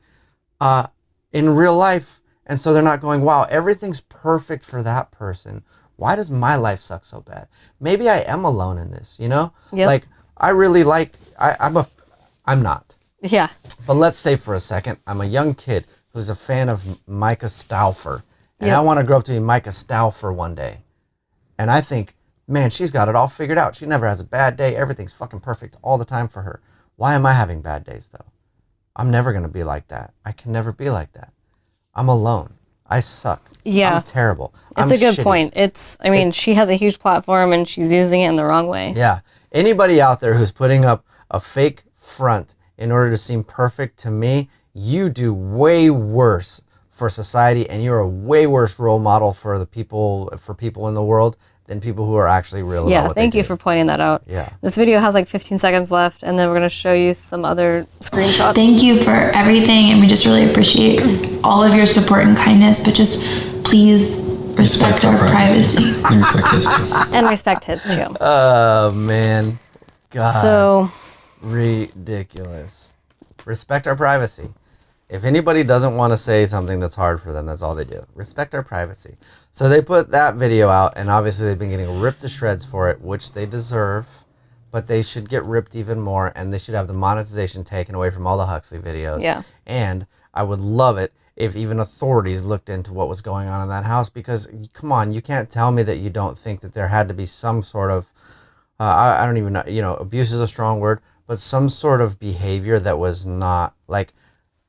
in real life. And so they're not going, wow, everything's perfect for that person. Why does my life suck so bad? Maybe I am alone in this, you know? Like, I really like, I'm not. Yeah. But let's say for a second, I'm a young kid who's a fan of Myka Stauffer. And I want to grow up to be Myka Stauffer one day. And I think, man, she's got it all figured out. She never has a bad day. Everything's fucking perfect all the time for her. Why am I having bad days, though? I'm never going to be like that. I can never be like that. I'm alone. I suck. Yeah. I'm terrible. It's a good point. She has a huge platform and she's using it in the wrong way. Yeah. Anybody out there who's putting up a fake front in order to seem perfect, to me, you do way worse for society, and you're a way worse role model for people in the world than people who are actually real about what thank they you do. for pointing that out. Yeah. This video has like 15 seconds left, and then we're going to show you some other screenshots. Thank you for everything, and we just really appreciate all of your support and kindness, but just please respect our privacy. And respect his too. And respect his too. Oh, man. God. So ridiculous. Respect our privacy. If anybody doesn't want to say something that's hard for them, that's all they do. Respect our privacy. So they put that video out, and obviously they've been getting ripped to shreds for it, which they deserve, but they should get ripped even more, and they should have the monetization taken away from all the Huxley videos. Yeah. And I would love it if even authorities looked into what was going on in that house, because, come on, you can't tell me that you don't think that there had to be some sort of, I don't even know, abuse is a strong word, but some sort of behavior that was not, like,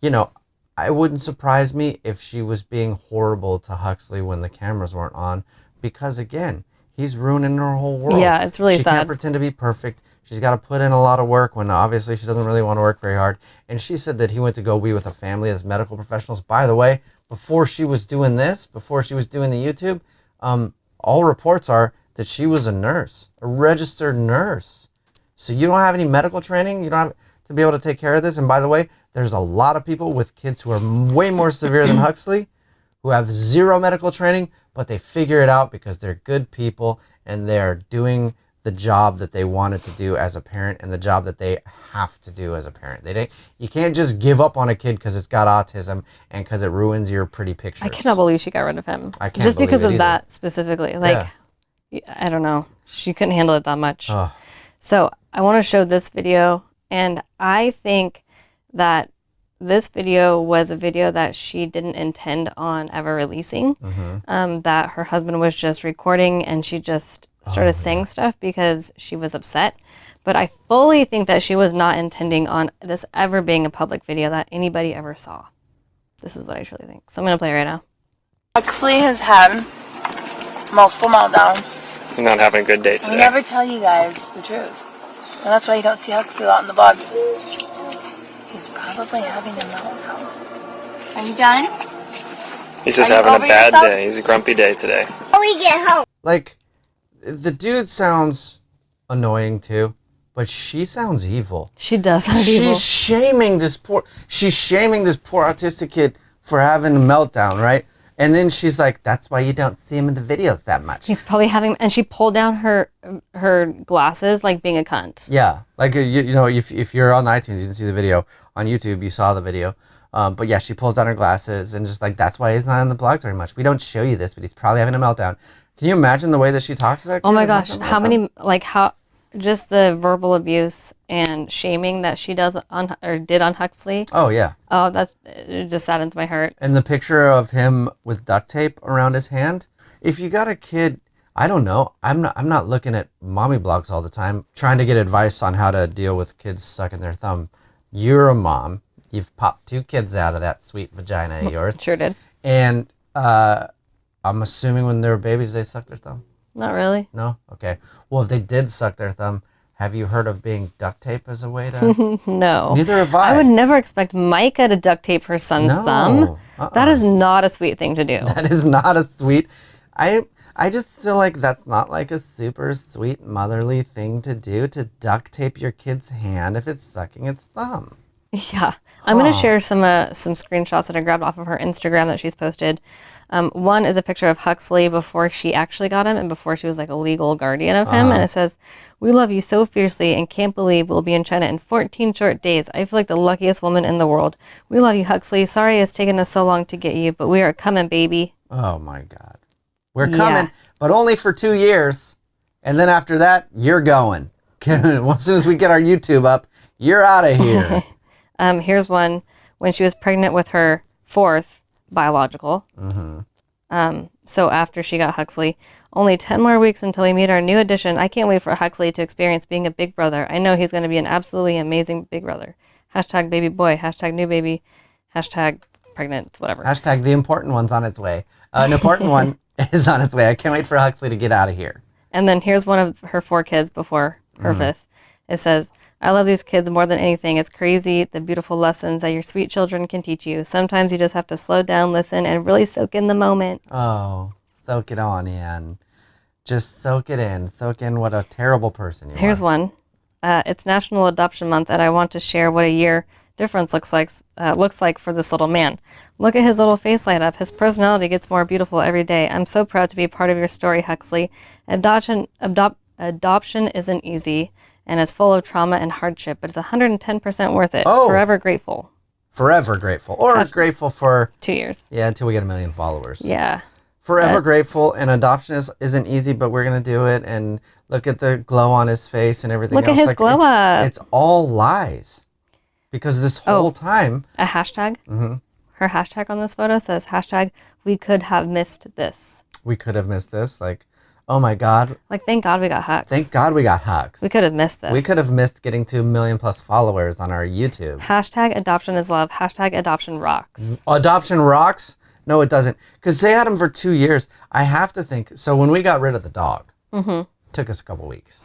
it wouldn't surprise me if she was being horrible to Huxley when the cameras weren't on, because, again, he's ruining her whole world. Yeah, it's really sad. She can't pretend to be perfect. She's got to put in a lot of work when obviously she doesn't really want to work very hard. And she said that he went to go be with a family as medical professionals. By the way, before she was doing this, before she was doing the YouTube, all reports are that she was a nurse, a registered nurse. So you don't have any medical training. You don't have to be able to take care of this. And by the way, there's a lot of people with kids who are way more severe than Huxley who have zero medical training, but they figure it out because they're good people and they're doing the job that they wanted to do as a parent and the job that they have to do as a parent. You can't just give up on a kid because it's got autism and because it ruins your pretty pictures. I cannot believe she got rid of him. I can't just believe because it of either. that specifically. Like, I don't know. She couldn't handle it that much. So I want to show this video, and I think that this video was a video that she didn't intend on ever releasing. That her husband was just recording, and she just started saying stuff because she was upset. But I fully think that she was not intending on this ever being a public video that anybody ever saw. This is what I truly think. So I'm going to play it right now. Huxley has had multiple meltdowns. I'm not having a good day today. We never tell you guys the truth. And that's why you don't see Huxley a lot in the vlogs. He's probably having a meltdown. Are you done? He's just Are you having a over bad yourself? day. He's a grumpy day today. When we get home. Like, the dude sounds annoying too, but she sounds evil. She does sound evil. She's shaming this poor autistic kid for having a meltdown, right? And then she's like, that's why you don't see him in the videos that much. He's probably having, and she pulled down her glasses like being a cunt. Yeah, like you know, if you're on iTunes, you can see the video. On YouTube, you saw the video. But yeah, she pulls down her glasses and just like, that's why he's not on the blogs very much. We don't show you this, but he's probably having a meltdown. Can you imagine the way that she talks to that kid? Oh my gosh, how many, like how, just the verbal abuse and shaming that she does on, or did on Huxley. Oh yeah. Oh, it just saddens my heart. And the picture of him with duct tape around his hand. If you got a kid, I don't know. I'm not looking at mommy blogs all the time, trying to get advice on how to deal with kids sucking their thumb. You're a mom. You've popped 2 kids out of that sweet vagina of yours. Sure did. And I'm assuming when they were babies, they sucked their thumb. Not really. No? Okay. Well, if they did suck their thumb, have you heard of being duct tape as a way to... No. Neither have I. I would never expect Myka to duct tape her son's thumb. That is not a sweet thing to do. That is not a sweet... I just feel like that's not like a super sweet motherly thing to do, to duct tape your kid's hand if it's sucking its thumb. Yeah. I'm going to share some screenshots that I grabbed off of her Instagram that she's posted. One is a picture of Huxley before she actually got him and before she was like a legal guardian of him. And it says, "We love you so fiercely and can't believe we'll be in China in 14 short days. I feel like the luckiest woman in the world. We love you, Huxley. Sorry it's taken us so long to get you, but we are coming, baby." Oh my God. We're coming, but only for 2 years. And then after that, you're going. As soon as we get our YouTube up, you're out of here. Here's one when she was pregnant with her 4th biological. So after she got Huxley, only 10 more weeks until we meet our new addition. I can't wait for Huxley to experience being a big brother. I know he's going to be an absolutely amazing big brother. Hashtag baby boy, hashtag new baby, hashtag pregnant, whatever. Hashtag the important one's on its way. An important one is on its way. I can't wait for Huxley to get out of here. And then here's one of her 4 kids before her 5th. It says, "I love these kids more than anything. It's crazy the beautiful lessons that your sweet children can teach you. Sometimes you just have to slow down, listen, and really soak in the moment." Oh, soak it on, Ian. Just soak it in. Soak in what a terrible person you are. Here's one. It's National Adoption Month, and I want to share what a year difference looks like for this little man. Look at his little face light up. His personality gets more beautiful every day. I'm so proud to be part of your story, Huxley. Adoption isn't easy, and it's full of trauma and hardship, but it's 110% worth it. Oh. Forever grateful. Forever grateful. Or grateful for... 2 years. Yeah, until we get 1 million followers. Yeah. Forever grateful, and adoption isn't easy, but we're going to do it. And look at the glow on his face and everything Look else. at his glow up. It's all lies. Because this whole time... A hashtag? Mm-hmm. Her hashtag on this photo says, hashtag, we could have missed this. We could have missed this. Like, oh my God. Like, thank God we got Hux. Thank God we got Hux. We could have missed this. We could have missed getting to 1 million plus followers on our YouTube. Hashtag adoption is love. Hashtag adoption rocks. Adoption rocks? No, it doesn't. Because they had him for 2 years. I have to think. So when we got rid of the dog, took us a couple weeks.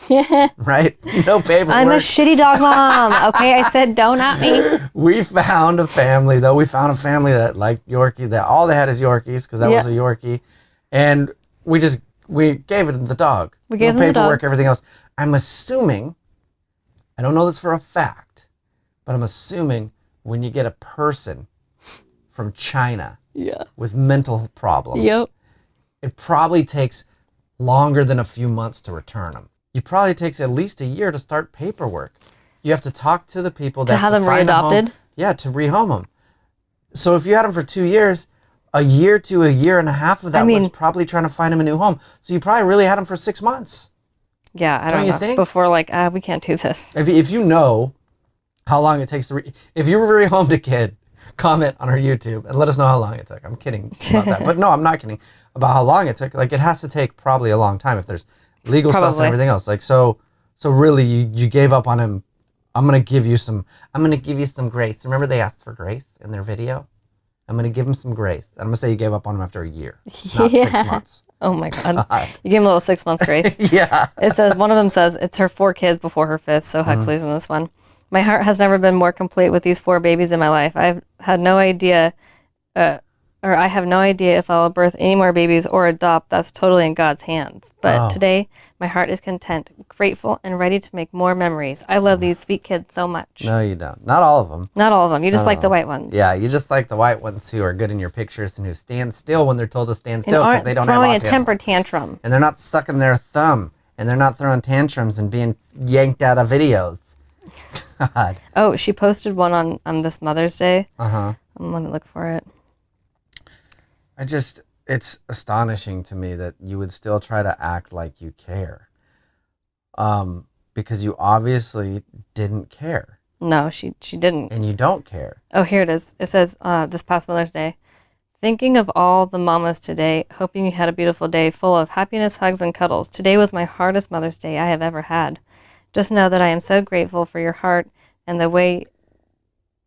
Right? No paperwork. I'm a shitty dog mom. Okay, I said don't at me. We found a family, though. We found a family that liked Yorkie, that all they had is Yorkies, because that was a Yorkie. And we gave it the dog. We gave them the paperwork, dog. everything else. I'm assuming, I don't know this for a fact, but I'm assuming when you get a person from China with mental problems, it probably takes longer than a few months to return them. It probably takes at least a year to start paperwork. You have to talk to the people that to have them readopted. Yeah, to rehome them. So if you had them for 2 years, a year to a year and a half of that was probably trying to find him a new home. So you probably really had them for 6 months. Yeah, I don't know. Think? Before we can't do this. If you know how long it takes to if you rehomed a kid, comment on our YouTube and let us know how long it took. I'm kidding about that. But no, I'm not kidding about how long it took. Like, it has to take probably a long time if there's legal stuff and everything else. Like, so really you gave up on him. I'm going to give you some grace. Remember they asked for grace in their video? I'm going to give him some grace. I'm going to say you gave up on him after a year, not 6 months. Oh my God. You gave him a little 6 months grace. Yeah. It says, one of them says, it's her 4 kids before her 5th, so Huxley's in this one. My heart has never been more complete with these 4 babies in my life. I've had no idea or I have no idea if I'll birth any more babies or adopt. That's totally in God's hands. But today, my heart is content, grateful, and ready to make more memories. I love these sweet kids so much. No, you don't. Not all of them. Not all of them. You just like the white ones. Yeah, you just like the white ones who are good in your pictures and who stand still when they're told to stand still because they don't have throwing autism. a temper tantrum. And they're not sucking their thumb. And they're not throwing tantrums and being yanked out of videos. God. Oh, she posted one on this Mother's Day. Uh-huh. Let me look for it. It's astonishing to me that you would still try to act like you care. Because you obviously didn't care. No, she didn't. And you don't care. Oh, here it is. It says, this past Mother's Day, thinking of all the mamas today, hoping you had a beautiful day full of happiness, hugs, and cuddles. Today was my hardest Mother's Day I have ever had. Just know that I am so grateful for your heart and the way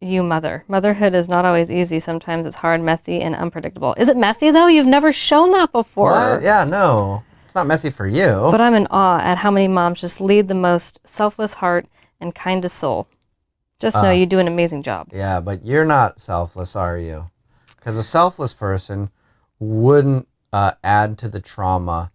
you mother. Motherhood is not always easy. Sometimes it's hard, messy, and unpredictable. Is it messy, though? You've never shown that before. What? Yeah, no. It's not messy for you. But I'm in awe at how many moms just lead the most selfless heart and kindest soul. Just know you do an amazing job. Yeah, but you're not selfless, are you? Because a selfless person wouldn't add to the trauma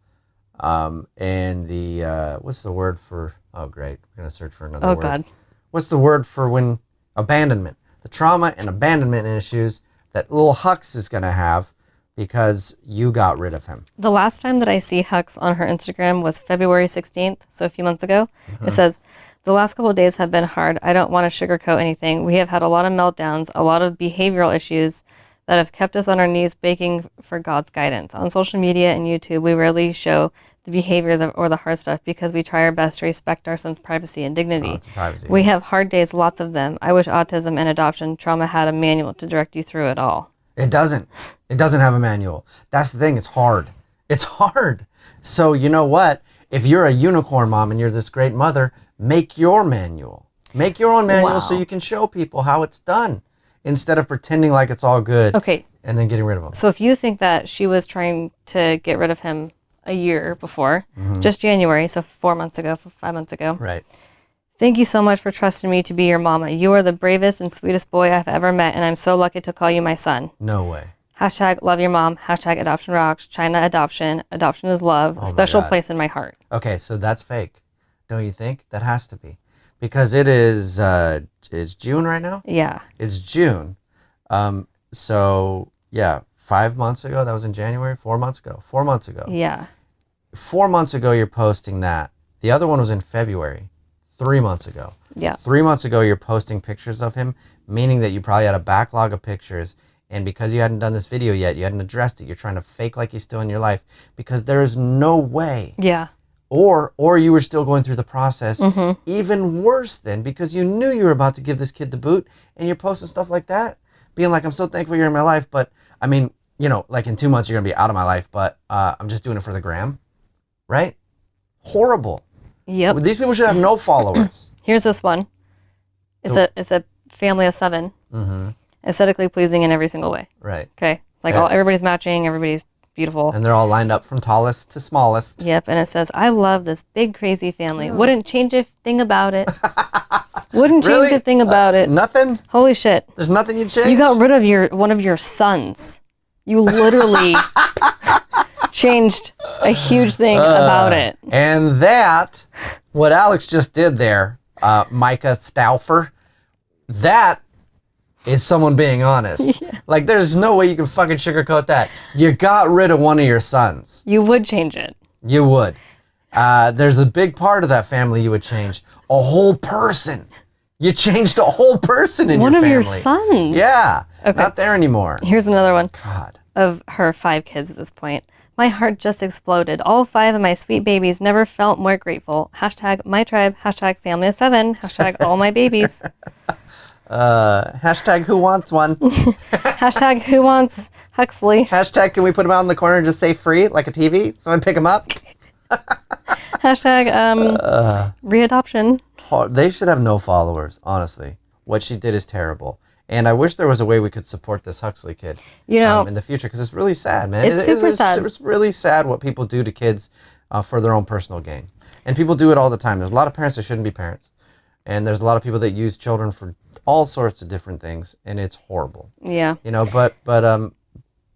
and the, what's the word for, oh, great. We're going to search for another word. Oh, God. What's the word for when abandonment? The trauma and abandonment issues that little Hux is going to have because you got rid of him. The last time that I see Hux on her Instagram was February 16th, so a few months ago. It says, the last couple of days have been hard. I don't want to sugarcoat anything. We have had a lot of meltdowns, a lot of behavioral issues that have kept us on our knees begging for God's guidance. On social media and YouTube, we rarely show the behaviors or the hard stuff because we try our best to respect our son's privacy and dignity. We have hard days, lots of them. I wish autism and adoption trauma had a manual to direct you through it all. It doesn't. It doesn't have a manual. That's the thing. It's hard. It's hard. So you know what? If you're a unicorn mom and you're this great mother, make your manual. Make your own manual so you can show people how it's done instead of pretending like it's all good. Okay. And then getting rid of him. So if you think that she was trying to get rid of him a year before, just January, so 4 months ago, 5 months ago. Right. Thank you so much for trusting me to be your mama. You are the bravest and sweetest boy I've ever met, and I'm so lucky to call you my son. No way. Hashtag love your mom. Hashtag adoption rocks. China adoption. Adoption is love. A special place in my heart. Okay, so that's fake. Don't you think? That has to be. Because it is, it's June right now? Yeah. It's June. So, yeah, 5 months ago, that was in January, 4 months ago. 4 months ago. Yeah. 4 months ago, you're posting that. The other one was in February, 3 months ago. Yeah. 3 months ago, you're posting pictures of him, meaning that you probably had a backlog of pictures. And because you hadn't done this video yet, you hadn't addressed it. You're trying to fake like he's still in your life because there is no way. Yeah. Or you were still going through the process. Even worse then, because you knew you were about to give this kid the boot and you're posting stuff like that, being like, I'm so thankful you're in my life, but I mean, you know, like in 2 months you're gonna be out of my life, but I'm just doing it for the gram, right? Horrible. Yep. These people should have no followers. Here's this one. It's a family of 7. Aesthetically pleasing in every single way. Right. Okay. Like everybody's matching, everybody's beautiful. And they're all lined up from tallest to smallest. Yep. And it says, I love this big crazy family. Wouldn't change a thing about it. Wouldn't change a thing about it. Nothing? Holy shit. There's nothing you'd change? You got rid of one of your sons. You literally changed a huge thing about it. And that, what Alex just did there, Myka Stauffer, that is someone being honest. Yeah. Like, there's no way you can fucking sugarcoat that. You got rid of one of your sons. You would change it. You would. There's a big part of that family you would change. A whole person. You changed a whole person in your family. One of your sons. Yeah. Okay. Not there anymore. Here's another one. God. Of her 5 kids at this point. My heart just exploded. All 5 of my sweet babies never felt more grateful. Hashtag my tribe. Hashtag family of 7. Hashtag all my babies. Hashtag who wants one. Hashtag who wants Huxley. Hashtag can we put him out in the corner and just say free like a TV? Someone pick him up. Hashtag readoption. They should have no followers, honestly. What she did is terrible. And I wish there was a way we could support this Huxley kid, you know, in the future, because it's really sad, man. It's super sad. It's really sad what people do to kids for their own personal gain. And people do it all the time. There's a lot of parents that shouldn't be parents. And there's a lot of people that use children for all sorts of different things, and it's horrible. Yeah. You know, but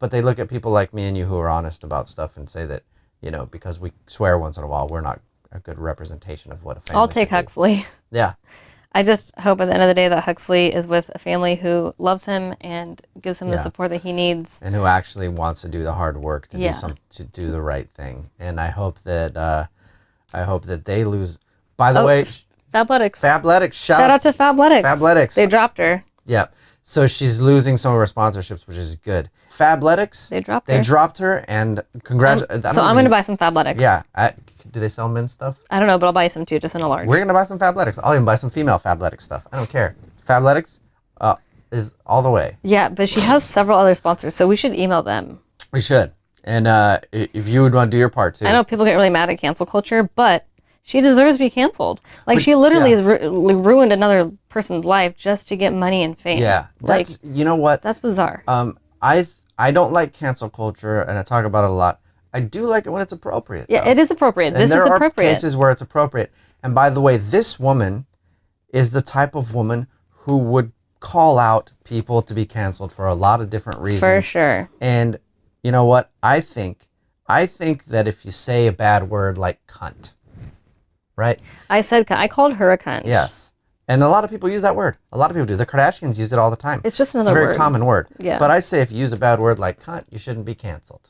but they look at people like me and you who are honest about stuff and say that, you know, because we swear once in a while, we're not a good representation of what a family I'll take should be. Huxley. Yeah. I just hope at the end of the day that Huxley is with a family who loves him and gives him the Yeah. support that he needs. And who actually wants to do the hard work to Yeah. to do the right thing. And I hope that they lose. By the way, Fabletics. Shout out to Fabletics. Fabletics. They dropped her. Yeah. So she's losing some of her sponsorships, which is good. Fabletics. They dropped her. They dropped her, and congratulations. So I'm going to buy some Fabletics. Yeah. Do they sell men's stuff? I don't know, but I'll buy some too, just in a large. We're going to buy some Fabletics. I'll even buy some female Fabletics stuff. I don't care. Fabletics is all the way. Yeah, but she has several other sponsors, so we should email them. We should. And if you would want to do your part too. I know people get really mad at cancel culture, but she deserves to be be Like, she literally has ruined another person's life just to get money and fame. Yeah. Like, You know what? that's bizarre. I don't like cancel culture, and I talk about it a lot. I do like it when it's appropriate. Yeah, though. it is appropriate. And This is there are appropriate. cases where it's appropriate. And by the way, this woman is the type of woman who would call out people to be canceled for a lot of different reasons. For sure. And you know what? I think that if you say a bad word like cunt, right? I called her a cunt. Yes. And a lot of people use that word. A lot of people do. The Kardashians use it all the time. It's just another It's a very word. common word. Yeah. But I say if you use a bad word like cunt, you shouldn't be canceled.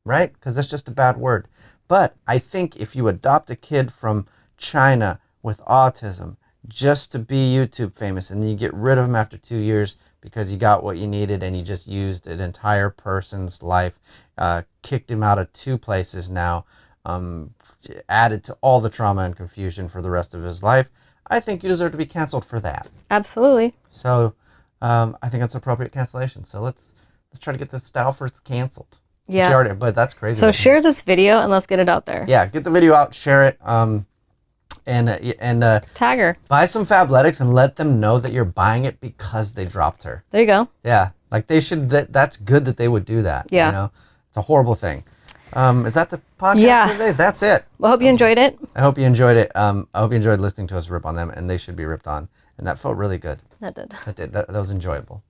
Right? Because that's just a bad word. But I think if you adopt a kid from China with autism just to be YouTube famous, and then you get rid of him after 2 years because you got what you needed and you just used an entire person's life, kicked him out of 2 places now, added to all the trauma and confusion for the rest of his life, I think you deserve to be canceled for that. Absolutely. So I think that's appropriate cancellation. So let's try to get the Stauffers canceled. Yeah. She already, but that's crazy. So share this video and let's get it out there. Yeah, get the video out, share it, and Tag her. buy some Fabletics and let them know that you're buying it because they dropped her. There you go. Yeah, like they should. That's good that they would do that. Yeah. You know, it's a horrible thing. Is that the podcast Yeah. for today? That's it. Well, hope you enjoyed it. I hope you enjoyed it. I hope you enjoyed listening to us rip on them, and they should be ripped on. And that felt really good. That did. That did. That was enjoyable.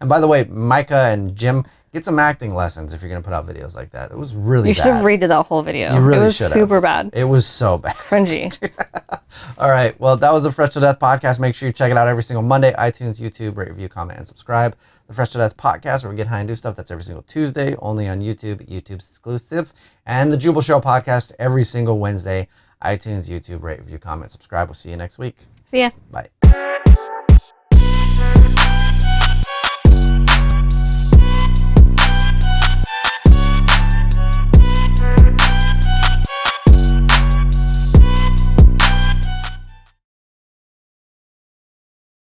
And by the way, Myka and Jim, get some acting lessons if you're going to put out videos like that. It was really You bad. should have redid that whole video. You really it was should have. super bad. It was so bad. Cringy. All right. Well, that was the Fresh to Death podcast. Make sure you check it out every single Monday. iTunes, YouTube, rate, review, comment, and subscribe. The Fresh to Death podcast, where we get high and do stuff. That's every single Tuesday, only on YouTube. YouTube's exclusive. And the Jubal Show podcast every single Wednesday. iTunes, YouTube, rate, review, comment, subscribe. We'll see you next week. See ya. Bye.